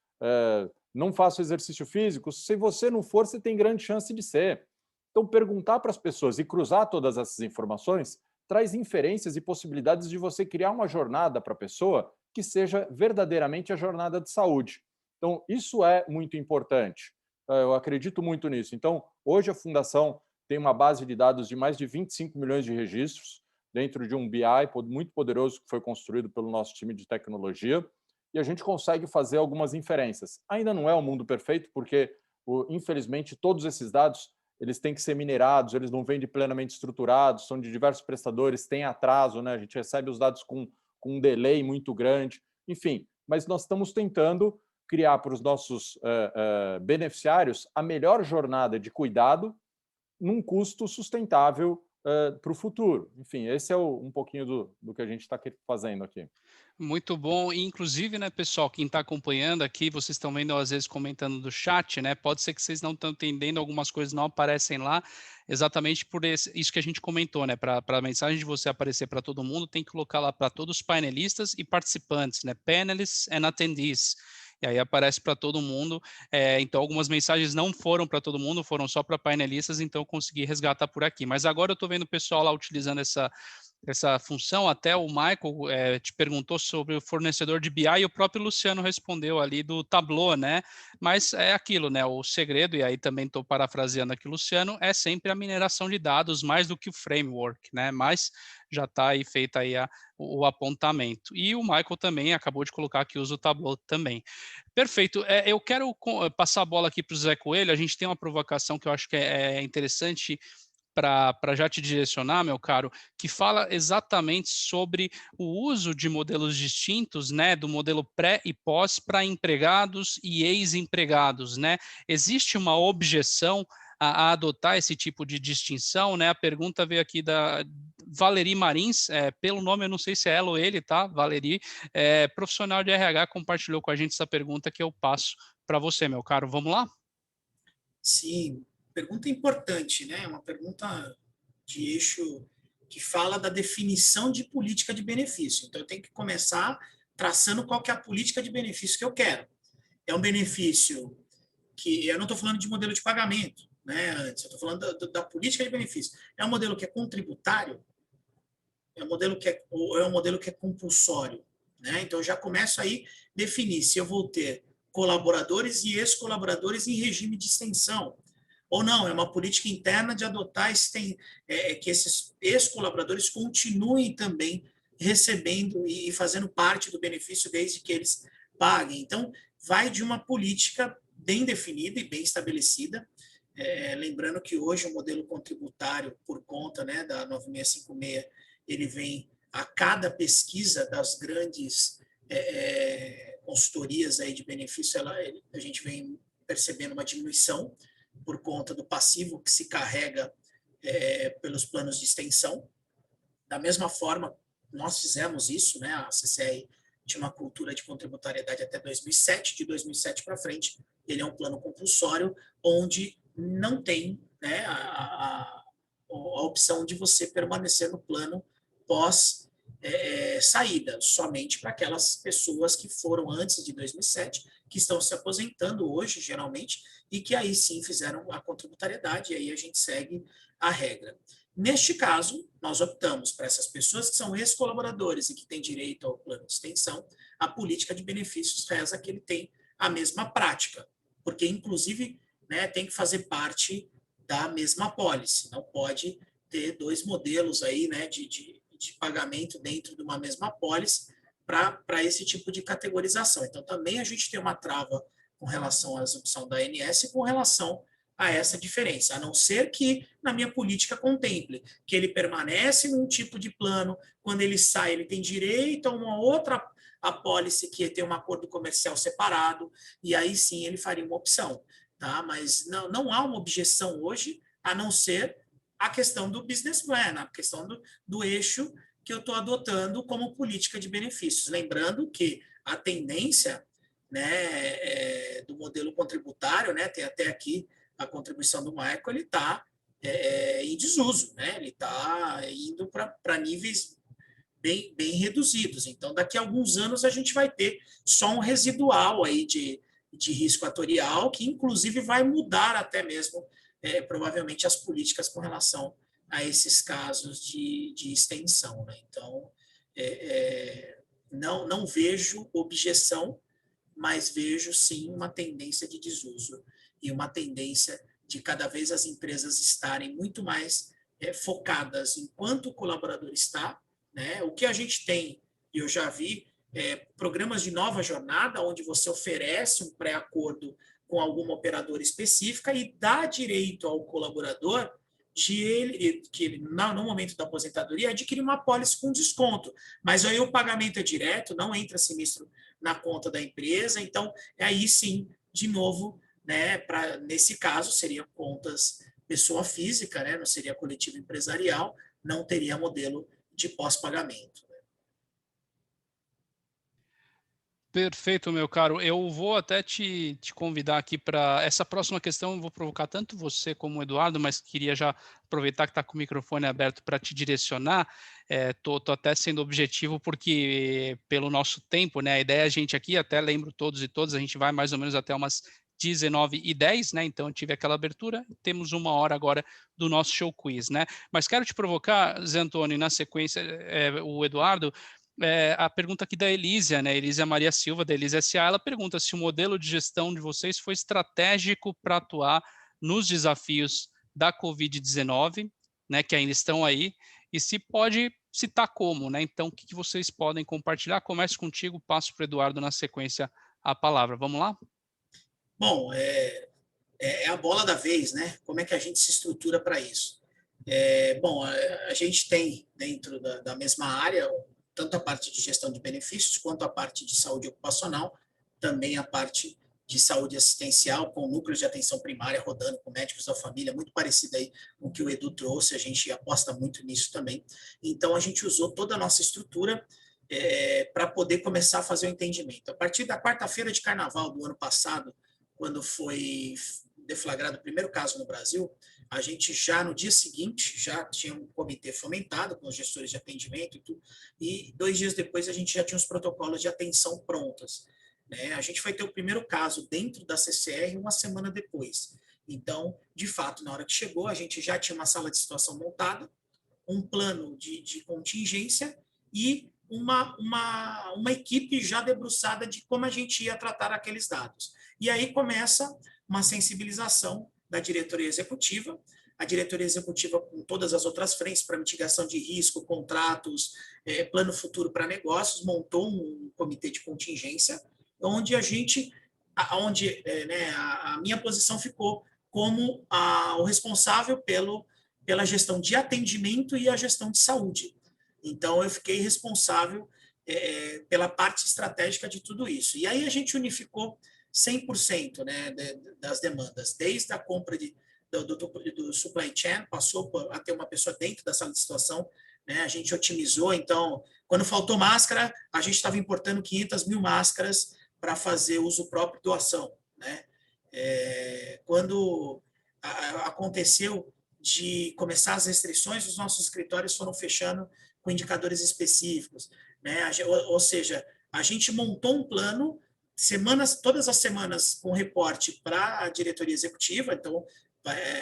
não faço exercício físico, se você não for, você tem grande chance de ser. Então, perguntar para as pessoas e cruzar todas essas informações traz inferências e possibilidades de você criar uma jornada para a pessoa que seja verdadeiramente a jornada de saúde. Então, isso é muito importante. Eu acredito muito nisso. Então, hoje a Fundação tem uma base de dados de mais de 25 milhões de registros dentro de um BI muito poderoso que foi construído pelo nosso time de tecnologia, e a gente consegue fazer algumas inferências. Ainda não é o mundo perfeito, porque, infelizmente, todos esses dados eles têm que ser minerados, eles não vêm de plenamente estruturados, são de diversos prestadores, tem atraso, né? A gente recebe os dados com um delay muito grande, enfim. Mas nós estamos tentando criar para os nossos beneficiários a melhor jornada de cuidado num custo sustentável para o futuro. Enfim, esse é um pouquinho do que a gente está fazendo aqui. Muito bom. E, inclusive, né, pessoal, quem está acompanhando aqui, vocês estão vendo às vezes comentando do chat, né? Pode ser que vocês não estão entendendo, algumas coisas não aparecem lá, exatamente por isso que a gente comentou, né? Para a mensagem de você aparecer para todo mundo, tem que colocar lá para todos os painelistas e participantes, né? Panelists and attendees. E aí aparece para todo mundo. Então, algumas mensagens não foram para todo mundo, foram só para painelistas, então eu consegui resgatar por aqui. Mas agora eu estou vendo o pessoal lá utilizando essa função. Até o Michael te perguntou sobre o fornecedor de BI e o próprio Luciano respondeu ali do Tableau, né? Mas é aquilo, né? O segredo, e aí também estou parafraseando aqui o Luciano, é sempre a mineração de dados, mais do que o framework, né? Mas já está aí feita aí o apontamento. E o Michael também acabou de colocar que usa o Tableau também. Perfeito. Eu quero passar a bola aqui para o Zé Coelho. A gente tem uma provocação que eu acho que é interessante para já te direcionar, meu caro, que fala exatamente sobre o uso de modelos distintos, né, do modelo pré e pós para empregados e ex-empregados, né? Existe uma objeção a adotar esse tipo de distinção, né? A pergunta veio aqui da Valerie Marins, pelo nome eu não sei se é ela ou ele, tá? Valerie, profissional de RH, compartilhou com a gente essa pergunta que eu passo para você, meu caro. Vamos lá? Sim, pergunta importante, né? Uma pergunta de eixo que fala da definição de política de benefício. Então, eu tenho que começar traçando qual que é a política de benefício que eu quero. É um benefício que... Eu não estou falando de modelo de pagamento, né? Antes, eu estou falando da política de benefício. É um modelo que é contributário? É um modelo ou é um modelo que é compulsório? Né? Então, eu já começo aí a definir se eu vou ter colaboradores e ex-colaboradores em regime de extensão. Ou não, é uma política interna de adotar que esses ex-colaboradores continuem também recebendo e fazendo parte do benefício desde que eles paguem. Então, vai de uma política bem definida e bem estabelecida, Lembrando que hoje o modelo contributário, por conta, né, da 9656, ele vem a cada pesquisa das grandes consultorias aí de benefício, a gente vem percebendo uma diminuição por conta do passivo que se carrega pelos planos de extensão. Da mesma forma, nós fizemos isso, né? A CCR tinha uma cultura de contributariedade até 2007, de 2007 para frente, ele é um plano compulsório, onde não tem, né, a opção de você permanecer no plano pós saída, somente para aquelas pessoas que foram antes de 2007, que estão se aposentando hoje, geralmente, e que aí sim fizeram a contributariedade, e aí a gente segue a regra. Neste caso, nós optamos para essas pessoas que são ex-colaboradores e que têm direito ao plano de extensão, a política de benefícios reza que ele tem a mesma prática, porque, inclusive, né, tem que fazer parte da mesma apólice, não pode ter dois modelos aí, né, de pagamento dentro de uma mesma apólice para esse tipo de categorização. Então, também a gente tem uma trava com relação à execução da ANS e com relação a essa diferença, a não ser que na minha política contemple que ele permanece num tipo de plano, quando ele sai, ele tem direito a uma outra apólice que tem um acordo comercial separado, e aí sim ele faria uma opção. Tá? Mas não há uma objeção hoje, a não ser a questão do business plan, a questão do eixo que eu estou adotando como política de benefícios. Lembrando que a tendência, né, do modelo contributário, né, tem até aqui a contribuição do Michael, ele está em desuso, né? Ele está indo para níveis bem reduzidos. Então, daqui a alguns anos, a gente vai ter só um residual aí de risco atorial, que inclusive vai mudar até mesmo, provavelmente, as políticas com relação a esses casos de extensão. Né? Então, não vejo objeção, mas vejo sim uma tendência de desuso e uma tendência de cada vez as empresas estarem muito mais focadas em quanto o colaborador está, né? O que a gente tem, e eu já vi, programas de nova jornada, onde você oferece um pré-acordo com alguma operadora específica e dá direito ao colaborador que ele, no momento da aposentadoria, adquirir uma apólice com desconto. Mas aí o pagamento é direto, não entra sinistro na conta da empresa, então aí sim, de novo, né, nesse caso, seriam contas pessoa física, né, não seria coletivo empresarial, não teria modelo de pós-pagamento. Perfeito, meu caro. Eu vou até te convidar aqui para essa próxima questão. Eu vou provocar tanto você como o Eduardo, mas queria já aproveitar que está com o microfone aberto para te direcionar. Tô até sendo objetivo porque, pelo nosso tempo, né, a ideia a gente aqui, até lembro todos e todas, a gente vai mais ou menos até umas 19h10, né? Então eu tive aquela abertura. Temos 1 hora agora do nosso show quiz, né? Mas quero te provocar, Zé Antônio, na sequência, o Eduardo. A pergunta aqui da Elísia, né? Elísia Maria Silva, da Elísia S.A., ela pergunta se o modelo de gestão de vocês foi estratégico para atuar nos desafios da Covid-19, né, que ainda estão aí, e se pode citar como, né? Então, o que vocês podem compartilhar? Começo contigo, passo para o Eduardo na sequência a palavra. Vamos lá? Bom, é a bola da vez, né? Como é que a gente se estrutura para isso? Bom, a gente tem dentro da mesma área tanto a parte de gestão de benefícios, quanto a parte de saúde ocupacional, também a parte de saúde assistencial, com núcleos de atenção primária rodando com médicos da família, muito parecido aí com o que o Edu trouxe, a gente aposta muito nisso também. Então, a gente usou toda a nossa estrutura para poder começar a fazer o entendimento. A partir da quarta-feira de carnaval do ano passado, quando foi deflagrado o primeiro caso no Brasil, a gente já no dia seguinte já tinha um comitê fomentado com os gestores de atendimento e tudo, e 2 dias depois a gente já tinha os protocolos de atenção prontas. Né? A gente foi ter o primeiro caso dentro da CCR 1 semana depois. Então, de fato, na hora que chegou, a gente já tinha uma sala de situação montada, um plano de contingência e uma equipe já debruçada de como a gente ia tratar aqueles dados. E aí começa uma sensibilização da diretoria executiva, a diretoria executiva com todas as outras frentes para mitigação de risco, contratos, plano futuro para negócios, montou um comitê de contingência, onde a minha posição ficou como o responsável pela gestão de atendimento e a gestão de saúde. Então, eu fiquei responsável pela parte estratégica de tudo isso. E aí a gente unificou 100%, né, das demandas, desde a compra do supply chain, passou a ter uma pessoa dentro da sala de situação, né, a gente otimizou. Então, quando faltou máscara, a gente estava importando 500 mil máscaras para fazer uso próprio, doação, né? Quando aconteceu de começar as restrições, os nossos escritórios foram fechando com indicadores específicos, né? Ou seja, a gente montou um plano, todas as semanas com reporte para a diretoria executiva. Então,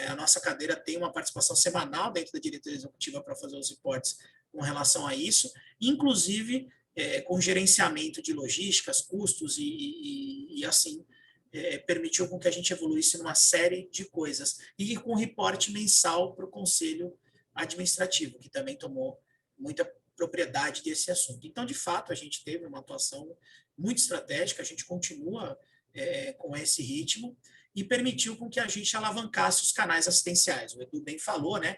a nossa cadeira tem uma participação semanal dentro da diretoria executiva para fazer os reportes com relação a isso, inclusive com gerenciamento de logísticas, custos e assim, permitiu com que a gente evoluísse numa série de coisas. E com reporte mensal para o Conselho Administrativo, que também tomou muita propriedade desse assunto. Então, de fato, a gente teve uma atuação muito estratégica, a gente continua com esse ritmo, e permitiu com que a gente alavancasse os canais assistenciais. O Edu bem falou, né?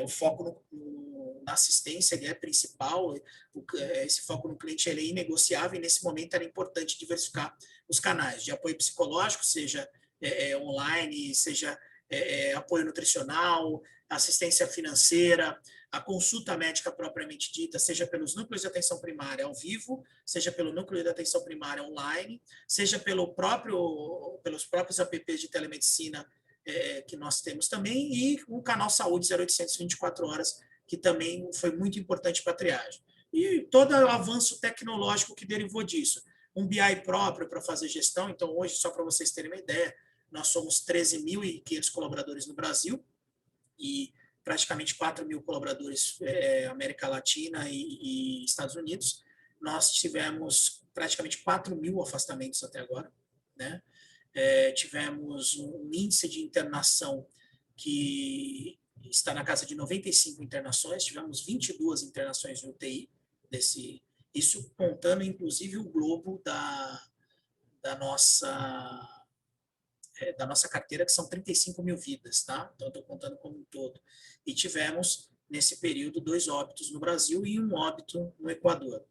O foco na assistência ele é principal, esse foco no cliente ele é inegociável, e nesse momento era importante diversificar os canais de apoio psicológico, seja online, seja apoio nutricional, assistência financeira, a consulta médica propriamente dita, seja pelos núcleos de atenção primária ao vivo, seja pelo núcleo de atenção primária online, seja pelos próprios apps de telemedicina que nós temos também, e o canal Saúde 0800 24 horas, que também foi muito importante para a triagem. E todo o avanço tecnológico que derivou disso. Um BI próprio para fazer gestão. Então, hoje, só para vocês terem uma ideia, nós somos 13.500 colaboradores no Brasil e praticamente 4.000 colaboradores América Latina e Estados Unidos. Nós tivemos praticamente 4.000 afastamentos até agora, né? Tivemos um índice de internação que está na casa de 95 internações, tivemos 22 internações no UTI, isso contando inclusive o globo da nossa carteira, que são 35 mil vidas, tá? Então, estou contando como um todo. E tivemos, nesse período, 2 óbitos no Brasil e 1 óbito no Equador.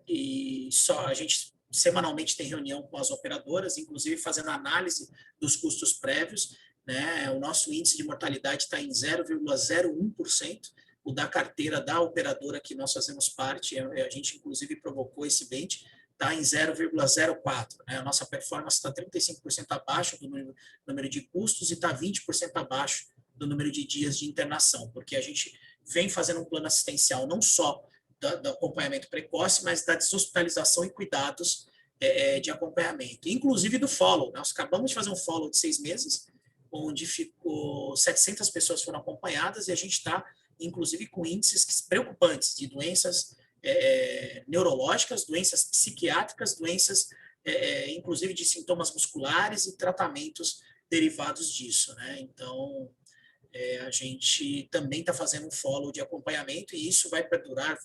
E a gente semanalmente tem reunião com as operadoras, inclusive fazendo análise dos custos prévios, né? O nosso índice de mortalidade está em 0,01%, o da carteira da operadora que nós fazemos parte, a gente inclusive provocou esse bench, está em 0,04%. Né? A nossa performance está 35% abaixo do número de custos e está 20% abaixo do número de dias de internação, porque a gente vem fazendo um plano assistencial não só do acompanhamento precoce, mas da deshospitalização e cuidados de acompanhamento, inclusive do follow. Nós acabamos de fazer um follow de 6 meses, onde 700 pessoas foram acompanhadas, e a gente está, inclusive, com índices preocupantes de doenças neurológicas, doenças psiquiátricas, doenças, inclusive, de sintomas musculares e tratamentos derivados disso, né? Então, a gente também está fazendo um follow de acompanhamento, e isso vai perdurar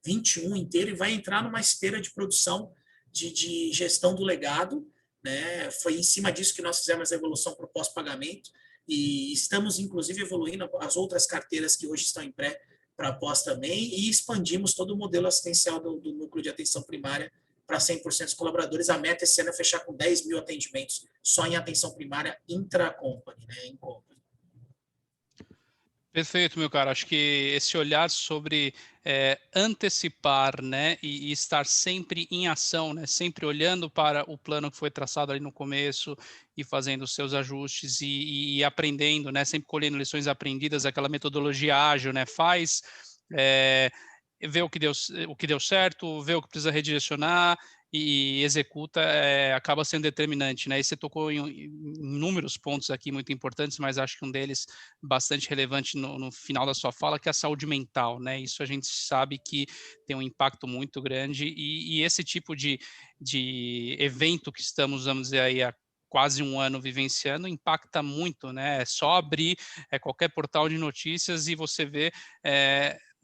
21 inteiro, e vai entrar numa esteira de produção de gestão do legado, né? Foi em cima disso que nós fizemos a evolução para o pós-pagamento, e estamos, inclusive, evoluindo as outras carteiras que hoje estão em pré para pós também, e expandimos todo o modelo assistencial do núcleo de atenção primária para 100% dos colaboradores. A meta esse ano é fechar com 10 mil atendimentos só em atenção primária intra-company, né? Em company. Perfeito, meu caro. Acho que esse olhar sobre antecipar, né, e estar sempre em ação, né, sempre olhando para o plano que foi traçado ali no começo e fazendo os seus ajustes e aprendendo, né, sempre colhendo lições aprendidas, aquela metodologia ágil, né, vê o que deu certo, vê o que precisa redirecionar e executa, acaba sendo determinante, né? E você tocou em inúmeros pontos aqui muito importantes, mas acho que um deles bastante relevante no final da sua fala, que é a saúde mental, né? Isso a gente sabe que tem um impacto muito grande, e esse tipo de evento que estamos, vamos dizer aí, há quase um ano vivenciando, impacta muito, né? É só abrir qualquer portal de notícias e você vê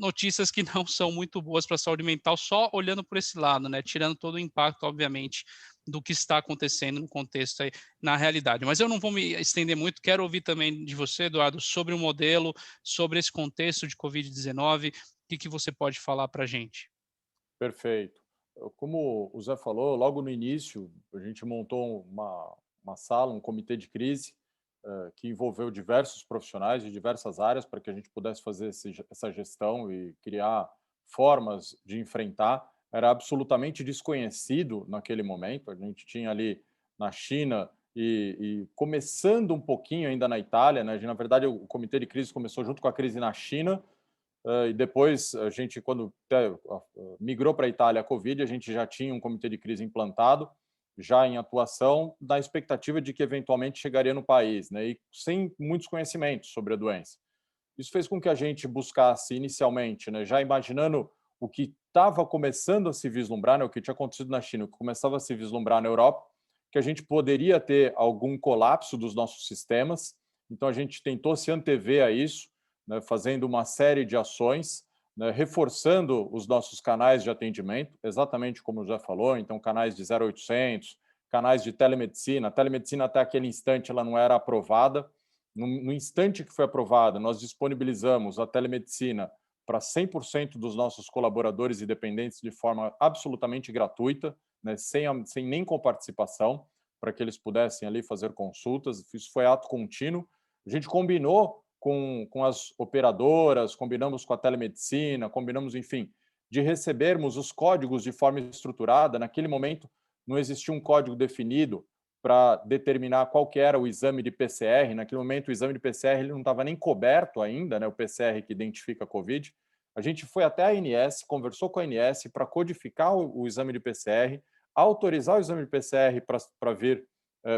notícias que não são muito boas para a saúde mental, só olhando por esse lado, né? Tirando todo o impacto, obviamente, do que está acontecendo no contexto aí, na realidade. Mas eu não vou me estender muito, quero ouvir também de você, Eduardo, sobre o modelo, sobre esse contexto de Covid-19, o que você pode falar para a gente? Perfeito. Como o Zé falou, logo no início, a gente montou uma sala, um comitê de crise, que envolveu diversos profissionais de diversas áreas para que a gente pudesse fazer essa gestão e criar formas de enfrentar. Era absolutamente desconhecido naquele momento. A gente tinha ali na China e começando um pouquinho ainda na Itália, né? Na verdade, o comitê de crise começou junto com a crise na China, e depois a gente, quando migrou para a Itália a Covid, a gente já tinha um comitê de crise implantado, já em atuação, na expectativa de que eventualmente chegaria no país, né, e sem muitos conhecimentos sobre a doença. Isso fez com que a gente buscasse inicialmente, né, já imaginando o que estava começando a se vislumbrar, né, o que tinha acontecido na China, o que começava a se vislumbrar na Europa, que a gente poderia ter algum colapso dos nossos sistemas. Então a gente tentou se antever a isso, né, fazendo uma série de ações, né, reforçando os nossos canais de atendimento, exatamente como já falou, então canais de 0800, canais de telemedicina. A telemedicina até aquele instante ela não era aprovada. No instante que foi aprovada, nós disponibilizamos a telemedicina para 100% dos nossos colaboradores e dependentes de forma absolutamente gratuita, né, sem nem coparticipação, para que eles pudessem ali fazer consultas. Isso foi ato contínuo. A gente combinou com as operadoras, combinamos com a telemedicina, combinamos, enfim, de recebermos os códigos de forma estruturada. Naquele momento, não existia um código definido para determinar qual que era o exame de PCR. Naquele momento, o exame de PCR ele não estava nem coberto ainda, né, o PCR que identifica a COVID. A gente foi até a ANS, conversou com a ANS para codificar o exame de PCR, autorizar o exame de PCR para vir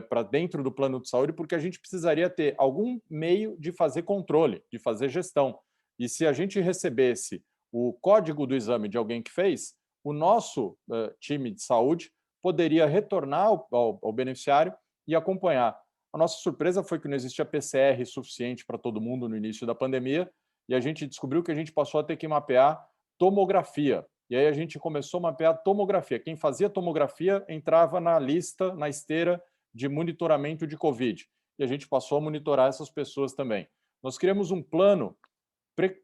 para dentro do plano de saúde, porque a gente precisaria ter algum meio de fazer controle, de fazer gestão. E se a gente recebesse o código do exame de alguém que fez, o nosso time de saúde poderia retornar ao beneficiário e acompanhar. A nossa surpresa foi que não existia PCR suficiente para todo mundo no início da pandemia, e a gente descobriu que a gente passou a ter que mapear tomografia. E aí a gente começou a mapear tomografia. Quem fazia tomografia entrava na lista, na esteira de monitoramento de Covid. E a gente passou a monitorar essas pessoas também. Nós criamos um plano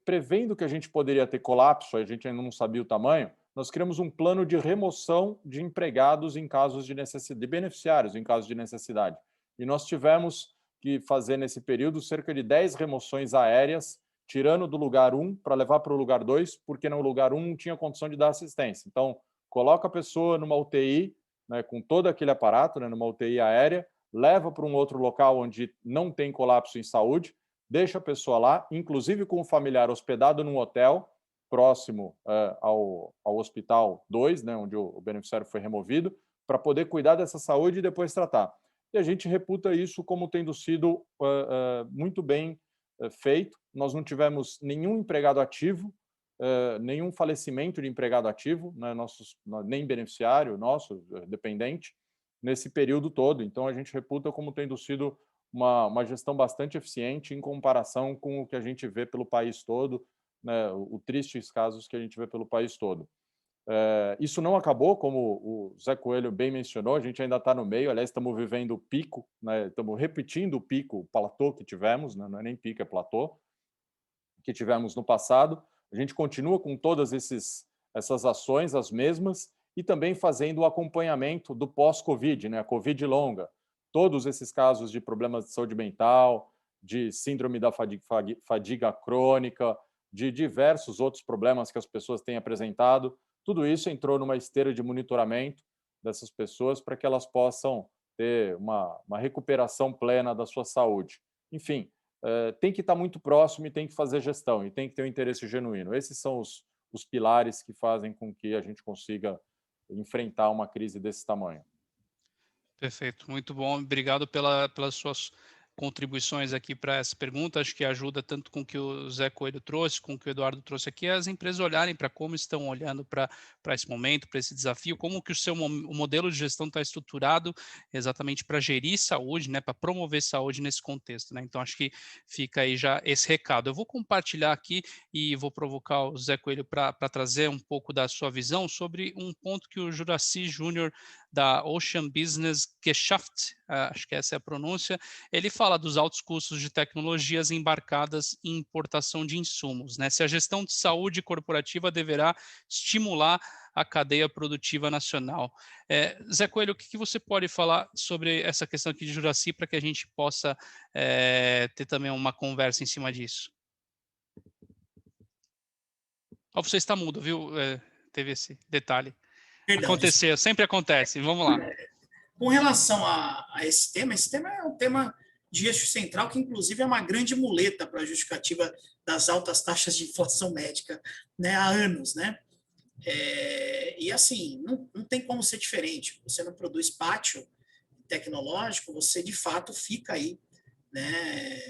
prevendo que a gente poderia ter colapso, a gente ainda não sabia o tamanho. Nós criamos um plano de remoção de empregados em casos de necessidade, de beneficiários em casos de necessidade. E nós tivemos que fazer nesse período cerca de 10 remoções aéreas, tirando do lugar 1 para levar para o lugar 2, porque no lugar 1 não tinha condição de dar assistência. Então, coloca a pessoa numa UTI, né, com todo aquele aparato, né, numa UTI aérea, leva para um outro local onde não tem colapso em saúde, deixa a pessoa lá, inclusive com o familiar hospedado num hotel próximo ao Hospital 2, né, onde o beneficiário foi removido, para poder cuidar dessa saúde e depois tratar. E a gente reputa isso como tendo sido muito bem feito. Nós não tivemos nenhum empregado ativo, nenhum falecimento de empregado ativo, né, nem beneficiário nosso, dependente, nesse período todo. Então, a gente reputa como tendo sido uma gestão bastante eficiente em comparação com o que a gente vê pelo país todo, né, o tristes casos que a gente vê pelo país todo. Isso não acabou, como o Zé Coelho bem mencionou, a gente ainda está no meio, aliás, estamos vivendo o pico, né, estamos repetindo o pico, o platô que tivemos, né, não é nem pico, é platô, que tivemos no passado. A gente continua com todas essas ações, as mesmas, e também fazendo o acompanhamento do pós-Covid, né, a Covid longa. Todos esses casos de problemas de saúde mental, de síndrome da fadiga crônica, de diversos outros problemas que as pessoas têm apresentado, tudo isso entrou numa esteira de monitoramento dessas pessoas para que elas possam ter uma recuperação plena da sua saúde. Enfim, tem que estar muito próximo e tem que fazer gestão, e tem que ter um interesse genuíno. Esses são os pilares que fazem com que a gente consiga enfrentar uma crise desse tamanho. Perfeito, muito bom. Obrigado pelas suas contribuições aqui para essa pergunta, acho que ajuda tanto com o que o Zé Coelho trouxe, com o que o Eduardo trouxe aqui, as empresas olharem para como estão olhando para esse momento, para esse desafio, como que o modelo de gestão está estruturado exatamente para gerir saúde, né, para promover saúde nesse contexto, né? Então, acho que fica aí já esse recado. Eu vou compartilhar aqui e vou provocar o Zé Coelho para trazer um pouco da sua visão sobre um ponto que o Juraci Júnior da Ocean Business Gesellschaft, acho que essa é a pronúncia, ele fala dos altos custos de tecnologias embarcadas em importação de insumos, né? Se a gestão de saúde corporativa deverá estimular a cadeia produtiva nacional. Zé Coelho, o que você pode falar sobre essa questão aqui de Juraci para que a gente possa ter também uma conversa em cima disso? Você está mudo, viu? Teve esse detalhe. Perdão, aconteceu, sempre acontece. Vamos lá. Com relação a esse tema é um tema de eixo central, que inclusive é uma grande muleta para a justificativa das altas taxas de inflação médica, né, há anos, né? E assim, não tem como ser diferente. Você não produz pátio tecnológico, você de fato fica aí, né,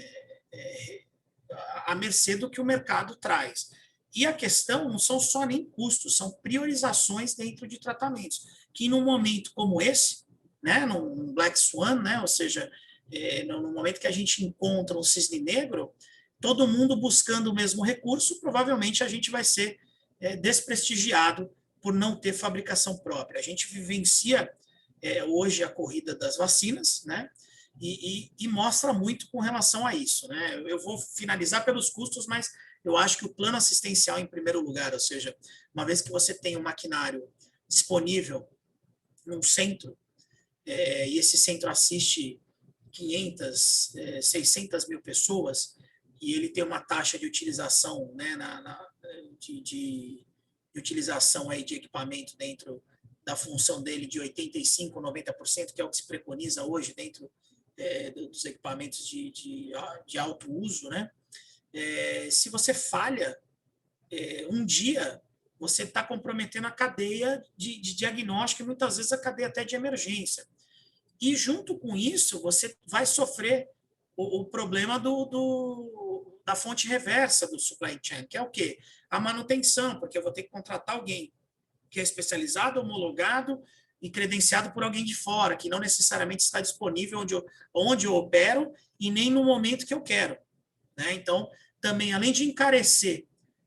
à mercê do que o mercado traz. E a questão não são só nem custos, são priorizações dentro de tratamentos, que num momento como esse, né, num Black Swan, né, ou seja, no momento que a gente encontra um cisne negro, todo mundo buscando o mesmo recurso, provavelmente a gente vai ser desprestigiado por não ter fabricação própria. A gente vivencia hoje a corrida das vacinas, né, e mostra muito com relação a isso, né. Eu vou finalizar pelos custos, mas eu acho que o plano assistencial em primeiro lugar, ou seja, uma vez que você tem um maquinário disponível num centro, e esse centro assiste 500, 600 mil pessoas, e ele tem uma taxa de utilização, né, de utilização aí de equipamento dentro da função dele de 85%, 90%, que é o que se preconiza hoje dentro dos equipamentos de alto uso, né? Se você falha um dia, você está comprometendo a cadeia de diagnóstico e muitas vezes a cadeia até de emergência. E junto com isso, você vai sofrer o problema da fonte reversa do supply chain, que é o quê? A manutenção, porque eu vou ter que contratar alguém que é especializado, homologado e credenciado por alguém de fora, que não necessariamente está disponível onde eu opero e nem no momento que eu quero, né? Então, também, além de encarecer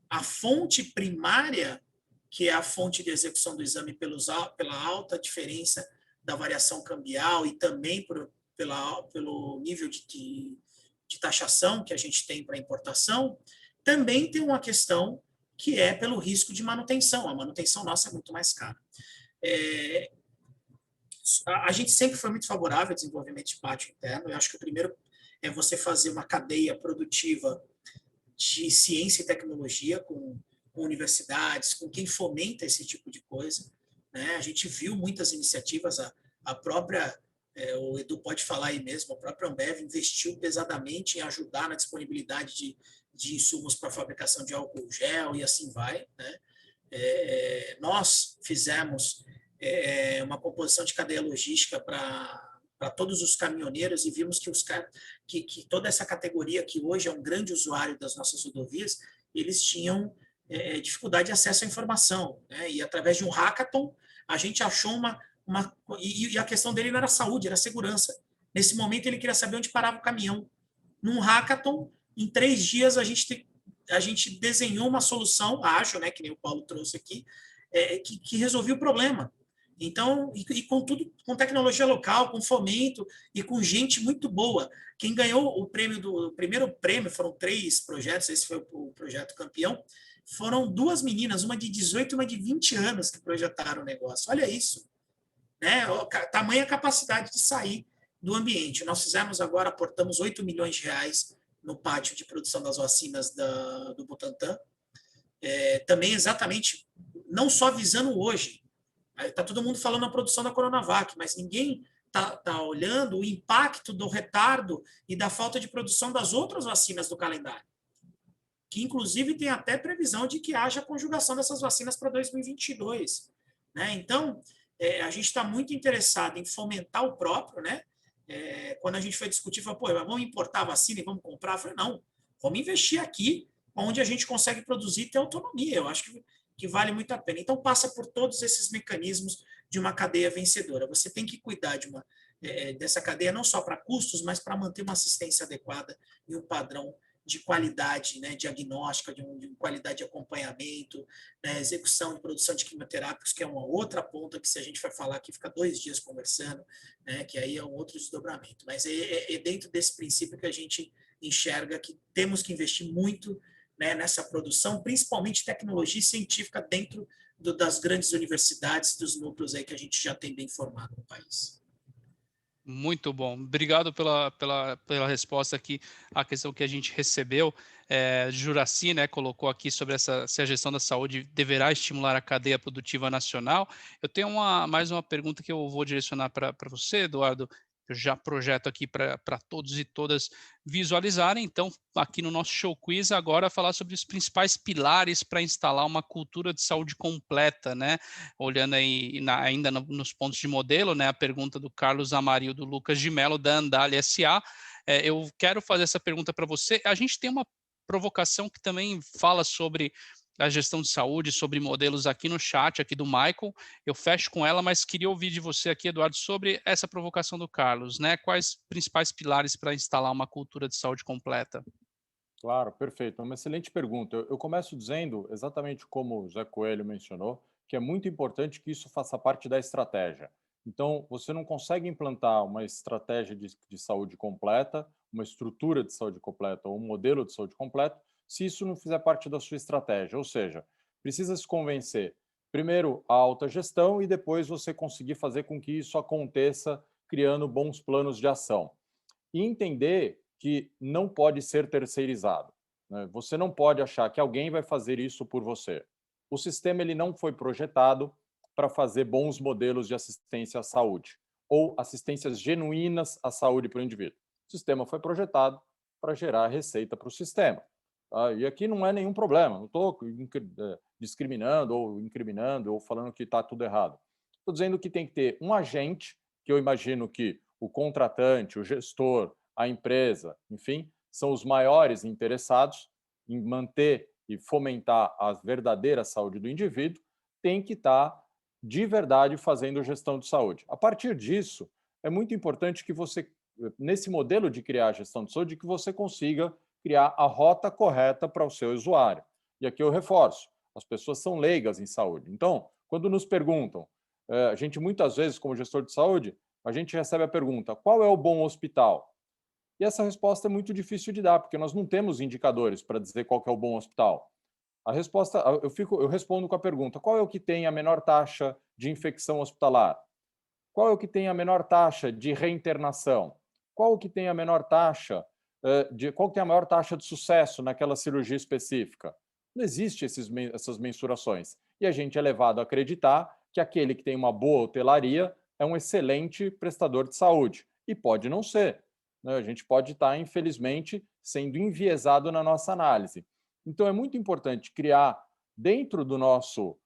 a fonte primária, que é a fonte de execução do exame pela alta diferença da variação cambial e também pelo nível de taxação que a gente tem para importação, também tem uma questão que é pelo risco de manutenção. A manutenção nossa é muito mais cara. A gente sempre foi muito favorável ao desenvolvimento de pátio interno. Eu acho que o primeiro é você fazer uma cadeia produtiva de ciência e tecnologia com universidades, com quem fomenta esse tipo de coisa, né? A gente viu muitas iniciativas, a própria, o Edu pode falar aí mesmo, a própria Ambev investiu pesadamente em ajudar na disponibilidade de insumos para a fabricação de álcool gel e assim vai, né? Nós fizemos uma composição de cadeia logística para todos os caminhoneiros e vimos que toda essa categoria, que hoje é um grande usuário das nossas rodovias, eles tinham dificuldade de acesso à informação, né? E através de um hackathon, a gente achou e a questão dele não era saúde, era segurança. Nesse momento, ele queria saber onde parava o caminhão. Num hackathon, em 3 dias, a gente desenhou uma solução, acho, né, que nem o Paulo trouxe aqui, que resolvia o problema. Então, e com tudo, com tecnologia local, com fomento e com gente muito boa. Quem ganhou o primeiro prêmio, foram 3 projetos, esse foi o projeto campeão, foram 2 meninas, uma de 18 e uma de 20 anos que projetaram o negócio. Olha isso, né? Tamanha capacidade de sair do ambiente. Nós fizemos agora, aportamos 8 milhões de reais no pátio de produção das vacinas do Butantan. Também exatamente, não só visando hoje, está todo mundo falando na produção da Coronavac, mas ninguém está olhando o impacto do retardo e da falta de produção das outras vacinas do calendário, que inclusive tem até previsão de que haja conjugação dessas vacinas para 2022. Né? Então, a gente está muito interessado em fomentar o próprio, né? quando a gente foi discutir, falou, pô, vamos importar a vacina e vamos comprar? Eu falei, não, vamos investir aqui, onde a gente consegue produzir e ter autonomia. Eu acho que vale muito a pena. Então, passa por todos esses mecanismos de uma cadeia vencedora. Você tem que cuidar dessa cadeia não só para custos, mas para manter uma assistência adequada e um padrão de qualidade, né, diagnóstica, de qualidade de acompanhamento, né, execução e produção de quimioterápicos, que é uma outra ponta que, se a gente vai falar aqui, fica 2 dias conversando, né, que aí é um outro desdobramento. Mas é dentro desse princípio que a gente enxerga que temos que investir muito, né, nessa produção, principalmente tecnologia científica dentro das grandes universidades, dos núcleos aí que a gente já tem bem formado no país. Muito bom. Obrigado pela resposta aqui à questão que a gente recebeu. Juraci, né, colocou aqui sobre se a gestão da saúde deverá estimular a cadeia produtiva nacional. Eu tenho mais uma pergunta que eu vou direcionar para você, Eduardo. Eu já projeto aqui para todos e todas visualizarem. Então, aqui no nosso show quiz, agora falar sobre os principais pilares para instalar uma cultura de saúde completa, né? Olhando aí ainda nos pontos de modelo, né? A pergunta do Carlos Amarildo do Lucas de Mello, da Andale SA. Eu quero fazer essa pergunta para você. A gente tem uma provocação que também fala sobre a gestão de saúde, sobre modelos aqui no chat, aqui do Michael. Eu fecho com ela, mas queria ouvir de você aqui, Eduardo, sobre essa provocação do Carlos, né? Quais principais pilares para instalar uma cultura de saúde completa? Claro, perfeito. É uma excelente pergunta. Eu começo dizendo, exatamente como o Zé Coelho mencionou, que é muito importante que isso faça parte da estratégia. Então, você não consegue implantar uma estratégia de saúde completa, uma estrutura de saúde completa ou um modelo de saúde completo, se isso não fizer parte da sua estratégia. Ou seja, precisa se convencer, primeiro, a alta gestão e depois você conseguir fazer com que isso aconteça criando bons planos de ação. E entender que não pode ser terceirizado, né? Você não pode achar que alguém vai fazer isso por você. O sistema ele não foi projetado para fazer bons modelos de assistência à saúde ou assistências genuínas à saúde para o indivíduo. O sistema foi projetado para gerar receita para o sistema. Tá? E aqui não é nenhum problema, não estou discriminando ou incriminando ou falando que está tudo errado. Estou dizendo que tem que ter um agente, que eu imagino que o contratante, o gestor, a empresa, enfim, são os maiores interessados em manter e fomentar a verdadeira saúde do indivíduo, tem que estar de verdade fazendo gestão de saúde. A partir disso, é muito importante que você, nesse modelo de criar gestão de saúde, que você consiga criar a rota correta para o seu usuário. E aqui eu reforço, as pessoas são leigas em saúde. Então, quando nos perguntam, a gente muitas vezes, como gestor de saúde, a gente recebe a pergunta, qual é o bom hospital? E essa resposta é muito difícil de dar, porque nós não temos indicadores para dizer qual que é o bom hospital. A resposta, eu respondo com a pergunta, qual é o que tem a menor taxa de infecção hospitalar? Qual é o que tem a menor taxa de reinternação? Qual o que tem a menor taxa qual que tem a maior taxa de sucesso naquela cirurgia específica? Não existe essas mensurações. E a gente é levado a acreditar que aquele que tem uma boa hotelaria é um excelente prestador de saúde. E pode não ser, né? A gente pode estar, infelizmente, sendo enviesado na nossa análise. Então, é muito importante criar, dentro do nosso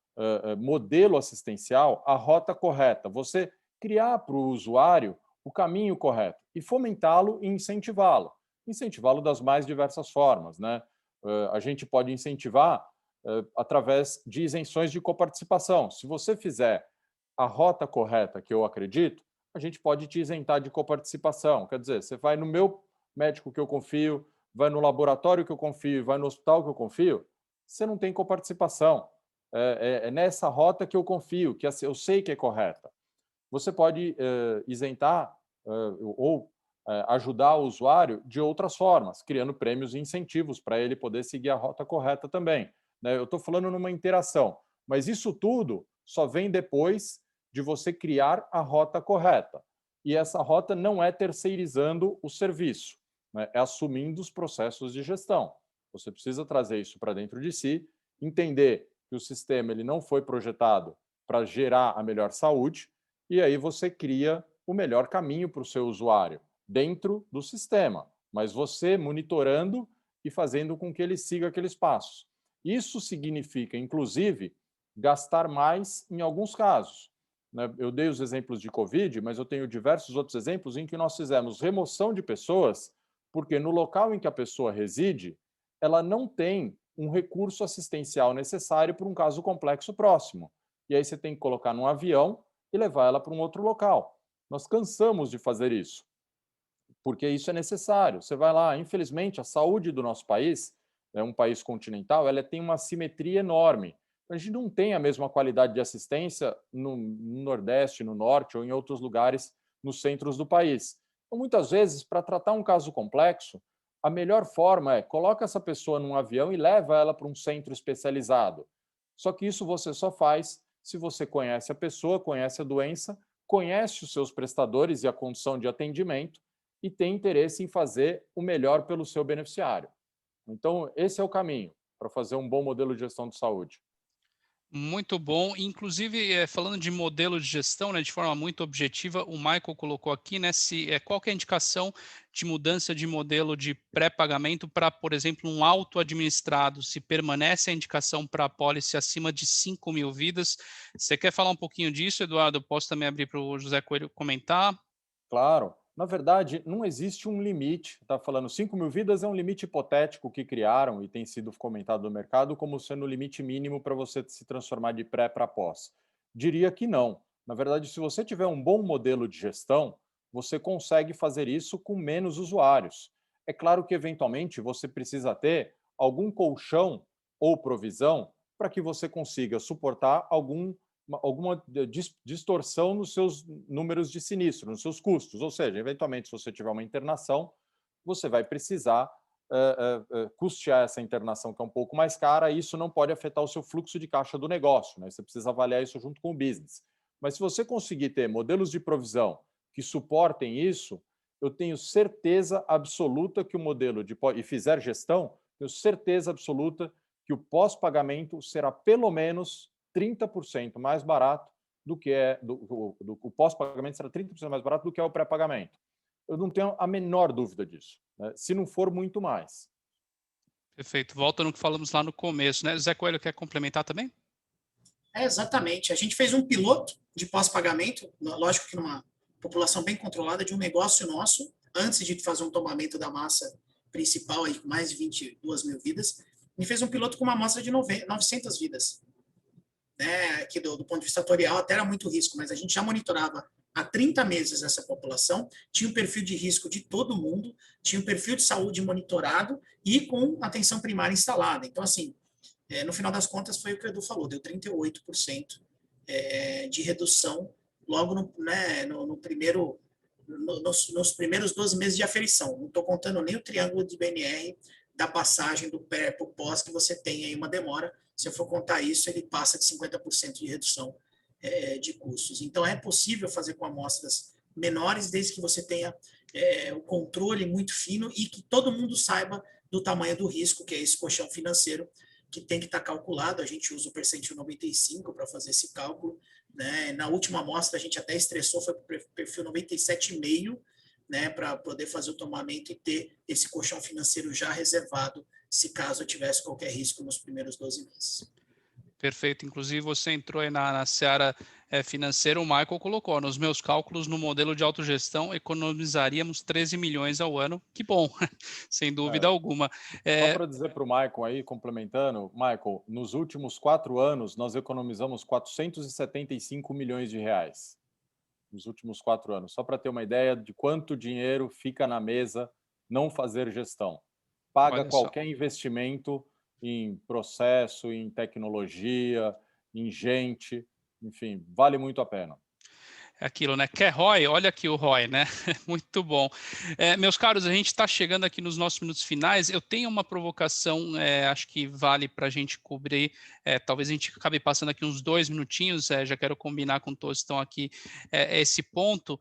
modelo assistencial, a rota correta. Você criar para o usuário o caminho correto e fomentá-lo e incentivá-lo. Incentivá-lo das mais diversas formas, né? A gente pode incentivar através de isenções de coparticipação. Se você fizer a rota correta, que eu acredito, a gente pode te isentar de coparticipação. Quer dizer, você vai no meu médico que eu confio, vai no laboratório que eu confio, vai no hospital que eu confio, você não tem coparticipação. É nessa rota que eu confio, que eu sei que é correta. Você pode isentar ou ajudar o usuário de outras formas, criando prêmios e incentivos para ele poder seguir a rota correta também, né? Eu estou falando numa interação, mas isso tudo só vem depois de você criar a rota correta. E essa rota não é terceirizando o serviço, né? É assumindo os processos de gestão. Você precisa trazer isso para dentro de si, entender que o sistema ele não foi projetado para gerar a melhor saúde, e aí você cria o melhor caminho para o seu usuário dentro do sistema, mas você monitorando e fazendo com que ele siga aqueles passos. Isso significa, inclusive, gastar mais em alguns casos. né? Eu dei os exemplos de Covid, mas eu tenho diversos outros exemplos em que nós fizemos remoção de pessoas, porque no local em que a pessoa reside, ela não tem um recurso assistencial necessário para um caso complexo próximo. E aí você tem que colocar num avião e levar ela para um outro local. Nós cansamos de fazer isso, porque isso é necessário. Você vai lá, infelizmente, a saúde do nosso país, é um país continental, ela tem uma assimetria enorme. A gente não tem a mesma qualidade de assistência no Nordeste, no Norte ou em outros lugares nos centros do país. Então, muitas vezes, para tratar um caso complexo, a melhor forma é coloca essa pessoa num avião e leva ela para um centro especializado. Só que isso você só faz se você conhece a pessoa, conhece a doença, conhece os seus prestadores e a condição de atendimento e tem interesse em fazer o melhor pelo seu beneficiário. Então, esse é o caminho para fazer um bom modelo de gestão de saúde. Muito bom. Inclusive, falando de modelo de gestão, né, de forma muito objetiva, o Michael colocou aqui, né, qual que é a indicação de mudança de modelo de pré-pagamento para, por exemplo, um auto-administrado, se permanece a indicação para a pólice acima de 5.000 vidas. Você quer falar um pouquinho disso, Eduardo? Eu posso também abrir para o José Coelho comentar. Claro. Na verdade, não existe um limite. Está falando 5.000 vidas é um limite hipotético que criaram e tem sido comentado no mercado como sendo o limite mínimo para você se transformar de pré para pós. Diria que não. Na verdade, se você tiver um bom modelo de gestão, você consegue fazer isso com menos usuários. É claro que, eventualmente, você precisa ter algum colchão ou provisão para que você consiga suportar alguma distorção nos seus números de sinistro, nos seus custos. Ou seja, eventualmente, se você tiver uma internação, você vai precisar custear essa internação, que é um pouco mais cara, e isso não pode afetar o seu fluxo de caixa do negócio, né? Você precisa avaliar isso junto com o business. Mas se você conseguir ter modelos de provisão que suportem isso, eu tenho certeza absoluta que o modelo e fizer gestão, tenho certeza absoluta que o pós-pagamento será pelo menos 30% mais barato do que o pós-pagamento será 30% mais barato do que é o pré-pagamento. Eu não tenho a menor dúvida disso, né? Se não for muito mais. Perfeito. Volta no que falamos lá no começo, né? José Coelho quer complementar também? Exatamente. A gente fez um piloto de pós-pagamento, lógico que numa população bem controlada, de um negócio nosso, antes de fazer um tomamento da massa principal, aí, com mais de 22.000 vidas, e fez um piloto com uma amostra de 900 vidas. Né, que do ponto de vista atuarial até era muito risco, mas a gente já monitorava há 30 meses essa população, tinha um perfil de risco de todo mundo, tinha um perfil de saúde monitorado e com atenção primária instalada. Então, assim, no final das contas, foi o que o Edu falou, deu 38% de redução logo no primeiro, nos primeiros 12 meses de aferição. Não estou contando nem o triângulo de BNR da passagem do pré para o pós, que você tem aí uma demora. Se eu for contar isso, ele passa de 50% de redução de custos. Então, é possível fazer com amostras menores, desde que você tenha o controle muito fino e que todo mundo saiba do tamanho do risco, que é esse colchão financeiro, que tem que estar calculado. A gente usa o percentil 95 para fazer esse cálculo. Né? Na última amostra, a gente até estressou, foi para o perfil 97,5, né, para poder fazer o tomamento e ter esse colchão financeiro já reservado, se caso eu tivesse qualquer risco nos primeiros 12 meses. Perfeito. Inclusive, você entrou aí na seara financeira, o Michael colocou, nos meus cálculos, no modelo de autogestão, economizaríamos 13 milhões ao ano. Que bom, sem dúvida alguma. Só para dizer para o Michael aí, complementando, Michael, nos últimos 4 anos, nós economizamos 475 milhões de reais. Nos últimos 4 anos. Só para ter uma ideia de quanto dinheiro fica na mesa não fazer gestão. Paga qualquer investimento em processo, em tecnologia, em gente, enfim, vale muito a pena. É aquilo, né? Quer ROI? Olha aqui o ROI, né? Muito bom. Meus caros, a gente está chegando aqui nos nossos minutos finais. Eu tenho uma provocação, acho que vale para a gente cobrir. Talvez a gente acabe passando aqui uns 2 minutinhos. Já quero combinar com todos que estão aqui esse ponto.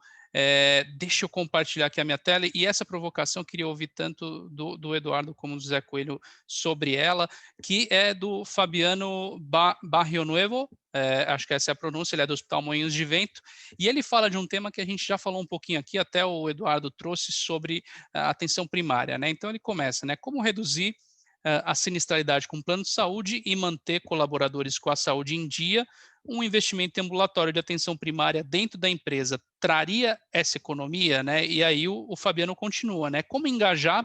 Deixa eu compartilhar aqui a minha tela, e essa provocação eu queria ouvir tanto do Eduardo como do Zé Coelho sobre ela, que é do Fabiano Barrionuevo, acho que essa é a pronúncia, ele é do Hospital Moinhos de Vento, e ele fala de um tema que a gente já falou um pouquinho aqui, até o Eduardo trouxe, sobre a atenção primária, né? Então ele começa, né? Como reduzir a sinistralidade com o plano de saúde e manter colaboradores com a saúde em dia. Um investimento em ambulatório de atenção primária dentro da empresa traria essa economia, né? E aí o Fabiano continua, né? Como engajar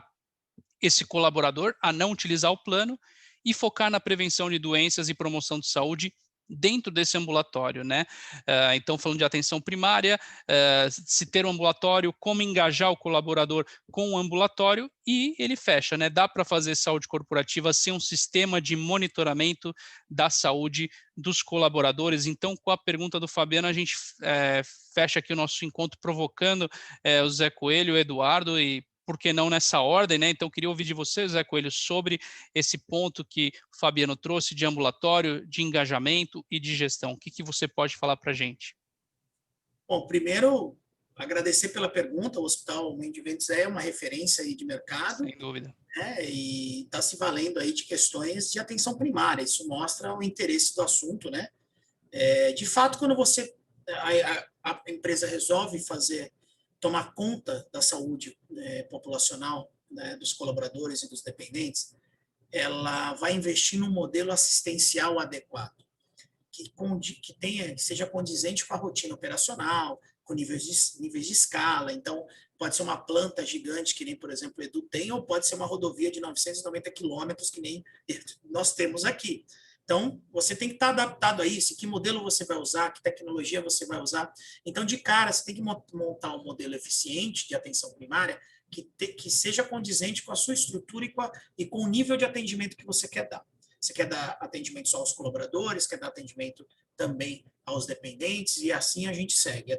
esse colaborador a não utilizar o plano e focar na prevenção de doenças e promoção de saúde dentro desse ambulatório, né? Então, falando de atenção primária, se ter um ambulatório, como engajar o colaborador com o ambulatório, e ele fecha, né? Dá para fazer saúde corporativa sem um sistema de monitoramento da saúde dos colaboradores. Então, com a pergunta do Fabiano, a gente fecha aqui o nosso encontro provocando o Zé Coelho, o Eduardo, e por que não nessa ordem, né? Então, queria ouvir de você, Zé Coelho, sobre esse ponto que o Fabiano trouxe de ambulatório, de engajamento e de gestão. O que você pode falar para a gente? Bom, primeiro, agradecer pela pergunta. O Hospital Moinhos de Ventos é uma referência aí de mercado. Sem dúvida. Né, e está se valendo aí de questões de atenção primária. Isso mostra o interesse do assunto, né? De fato, quando a empresa resolve tomar conta da saúde populacional, né, dos colaboradores e dos dependentes, ela vai investir num modelo assistencial adequado, que seja condizente com a rotina operacional, com níveis de escala. Então, pode ser uma planta gigante, que nem, por exemplo, o Edu tem, ou pode ser uma rodovia de 990 quilômetros, que nem nós temos aqui. Então, você tem que estar adaptado a isso, que modelo você vai usar, que tecnologia você vai usar. Então, de cara, você tem que montar um modelo eficiente de atenção primária que seja condizente com a sua estrutura e com o nível de atendimento que você quer dar. Você quer dar atendimento só aos colaboradores, quer dar atendimento também aos dependentes, e assim a gente segue.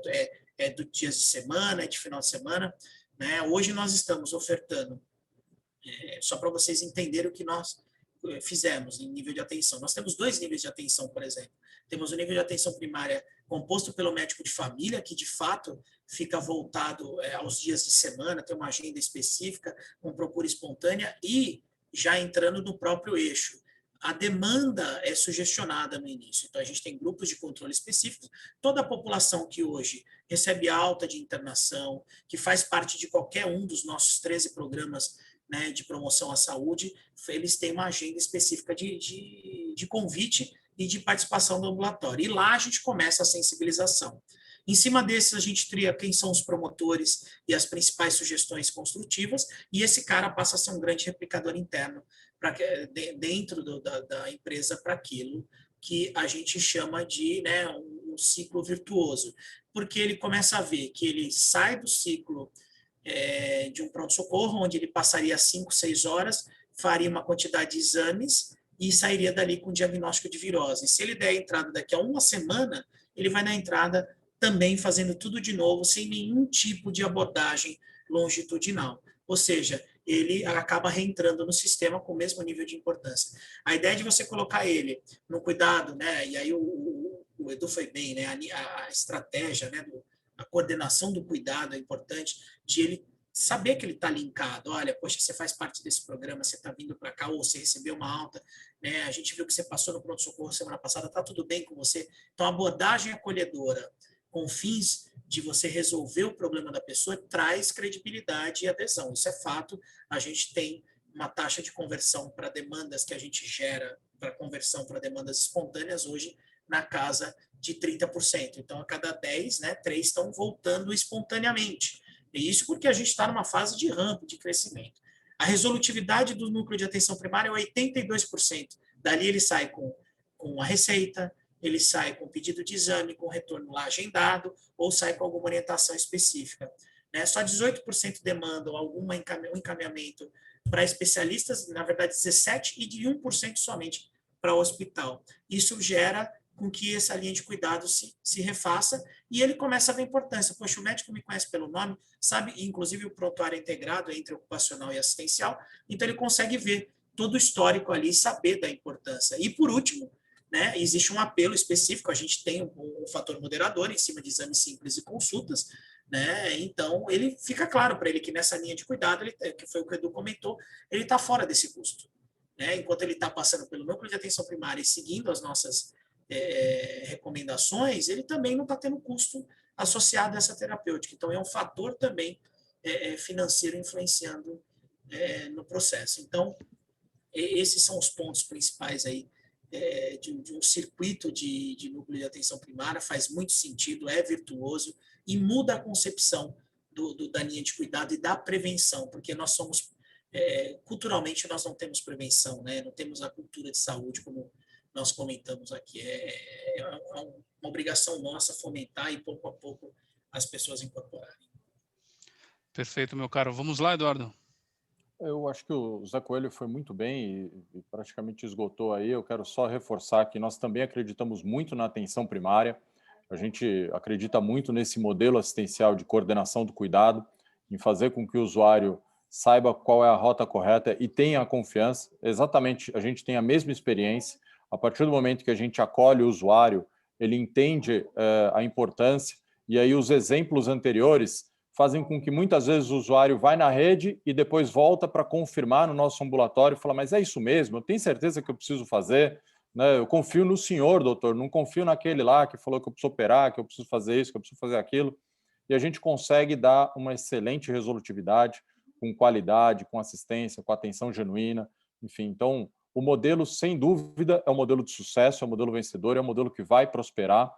É do dias de semana, é de final de semana. Né? Hoje nós estamos ofertando, só para vocês entenderem o que nós fizemos em nível de atenção. Nós temos 2 níveis de atenção, por exemplo. Temos o nível de atenção primária composto pelo médico de família, que de fato fica voltado aos dias de semana, tem uma agenda específica, com procura espontânea, e já entrando no próprio eixo. A demanda é sugestionada no início. Então, a gente tem grupos de controle específicos. Toda a população que hoje recebe alta de internação, que faz parte de qualquer um dos nossos 13 programas, né, de promoção à saúde, eles têm uma agenda específica de convite e de participação do ambulatório. E lá a gente começa a sensibilização. Em cima desses, a gente tria quem são os promotores e as principais sugestões construtivas, e esse cara passa a ser um grande replicador interno dentro da empresa para aquilo que a gente chama de, né, um ciclo virtuoso, porque ele começa a ver que ele sai do ciclo de um pronto-socorro, onde ele passaria 5, 6 horas, faria uma quantidade de exames e sairia dali com diagnóstico de virose. Se ele der a entrada daqui a uma semana, ele vai na entrada também fazendo tudo de novo, sem nenhum tipo de abordagem longitudinal. Ou seja, ele acaba reentrando no sistema com o mesmo nível de importância. A ideia de você colocar ele no cuidado, né, e aí o Edu foi bem, né, a estratégia, né, a coordenação do cuidado é importante, de ele saber que ele está linkado. Olha, poxa, você faz parte desse programa, você está vindo para cá, ou você recebeu uma alta, né? A gente viu que você passou no pronto-socorro semana passada, está tudo bem com você? Então, a abordagem acolhedora com fins de você resolver o problema da pessoa traz credibilidade e adesão. Isso é fato. A gente tem uma taxa de conversão para demandas que a gente gera, para conversão para demandas espontâneas hoje, na casa de 30%. Então, a cada 10, né, 3 estão voltando espontaneamente. E isso porque a gente está numa fase de ramp, de crescimento. A resolutividade do núcleo de atenção primária é 82%. Dali ele sai com a receita, ele sai com pedido de exame, com retorno lá agendado, ou sai com alguma orientação específica. Né? Só 18% demandam algum encaminhamento para especialistas, na verdade 17%, e de 1% somente para o hospital. Isso gera com que essa linha de cuidado se refaça, e ele começa a ver importância. Poxa, o médico me conhece pelo nome, sabe, inclusive o prontuário é integrado entre ocupacional e assistencial, então ele consegue ver todo o histórico ali e saber da importância. E, por último, né, existe um apelo específico, a gente tem um fator moderador em cima de exames simples e consultas, né, então ele fica claro para ele que nessa linha de cuidado, que foi o que o Edu comentou, ele está fora desse custo. Né, enquanto ele está passando pelo núcleo de atenção primária e seguindo as nossas recomendações, ele também não está tendo custo associado a essa terapêutica. Então, é um fator também financeiro influenciando no processo. Então, esses são os pontos principais aí de um circuito de núcleo de atenção primária. Faz muito sentido, é virtuoso e muda a concepção da linha de cuidado e da prevenção, porque nós somos, culturalmente, nós não temos prevenção, né? Não temos a cultura de saúde, como nós comentamos aqui. É uma obrigação nossa fomentar e, pouco a pouco, as pessoas incorporarem. Perfeito, meu caro. Vamos lá, Eduardo. Eu acho que o Zé Coelho foi muito bem e praticamente esgotou aí. Eu quero só reforçar que nós também acreditamos muito na atenção primária. A gente acredita muito nesse modelo assistencial de coordenação do cuidado, em fazer com que o usuário saiba qual é a rota correta e tenha a confiança. Exatamente, a gente tem a mesma experiência. A partir do momento que a gente acolhe o usuário, ele entende a importância, e aí os exemplos anteriores fazem com que muitas vezes o usuário vai na rede e depois volta para confirmar no nosso ambulatório e fala, mas é isso mesmo, eu tenho certeza que eu preciso fazer, né? Eu confio no senhor, doutor, não confio naquele lá que falou que eu preciso operar, que eu preciso fazer isso, que eu preciso fazer aquilo. E a gente consegue dar uma excelente resolutividade, com qualidade, com assistência, com atenção genuína, enfim. Então, o modelo, sem dúvida, é um modelo de sucesso, é um modelo vencedor, é um modelo que vai prosperar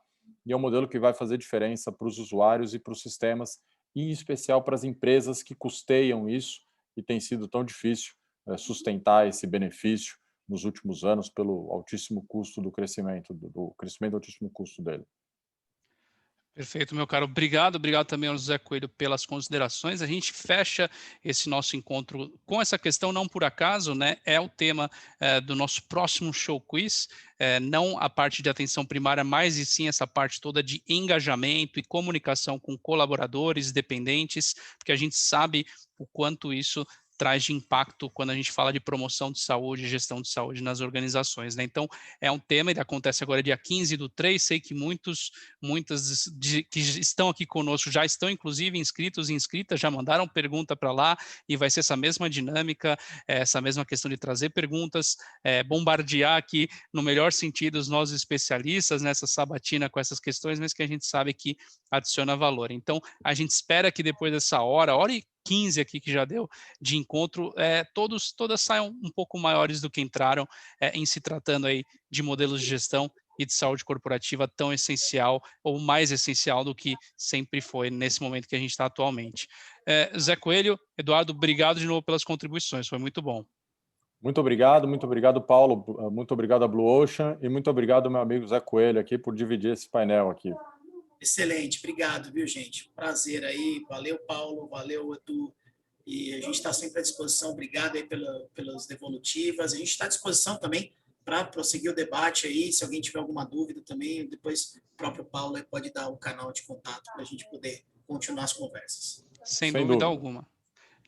e é um modelo que vai fazer diferença para os usuários e para os sistemas, e em especial para as empresas que custeiam isso, e tem sido tão difícil sustentar esse benefício nos últimos anos pelo altíssimo custo do crescimento do altíssimo custo dele. Perfeito, meu caro. Obrigado também ao José Coelho pelas considerações. A gente fecha esse nosso encontro com essa questão, não por acaso, né? É o tema do nosso próximo show quiz, não a parte de atenção primária, mas e sim essa parte toda de engajamento e comunicação com colaboradores, dependentes, porque a gente sabe o quanto isso traz de impacto quando a gente fala de promoção de saúde e gestão de saúde nas organizações, né? Então, é um tema, ele acontece agora dia 15/3, sei que muitas que estão aqui conosco já estão, inclusive, inscritos e inscritas, já mandaram pergunta para lá, e vai ser essa mesma dinâmica, essa mesma questão de trazer perguntas, bombardear aqui, no melhor sentido, os nossos especialistas nessa sabatina com essas questões, mas que a gente sabe que adiciona valor. Então, a gente espera que depois dessa hora e 15 aqui que já deu de encontro, todas saiam um pouco maiores do que entraram, em se tratando aí de modelos de gestão e de saúde corporativa tão essencial, ou mais essencial do que sempre foi nesse momento que a gente está atualmente. Zé Coelho, Eduardo, obrigado de novo pelas contribuições, foi muito bom. Muito obrigado, Paulo, muito obrigado a Blue Ocean e muito obrigado, meu amigo Zé Coelho, aqui por dividir esse painel aqui. Excelente, obrigado, viu, gente? Prazer aí, valeu, Paulo, valeu, Edu, e a gente está sempre à disposição, obrigado aí pelas devolutivas, a gente está à disposição também para prosseguir o debate aí, se alguém tiver alguma dúvida também, depois o próprio Paulo pode dar o canal de contato para a gente poder continuar as conversas. Sem dúvida alguma.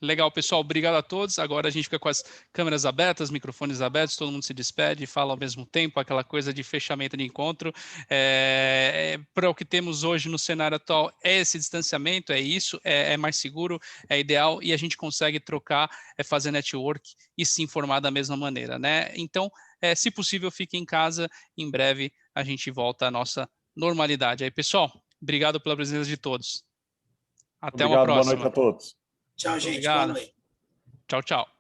Legal, pessoal, obrigado a todos. Agora a gente fica com as câmeras abertas, microfones abertos, todo mundo se despede e fala ao mesmo tempo, aquela coisa de fechamento de encontro. Para o que temos hoje no cenário atual, é esse distanciamento, é isso, é mais seguro, é ideal, e a gente consegue trocar, fazer network e se informar da mesma maneira, né? Então, se possível, fique em casa, em breve a gente volta à nossa normalidade. Aí, pessoal, obrigado pela presença de todos. Até uma próxima. Boa noite a todos. Tchau, gente. Obrigado. Boa noite. Tchau, tchau.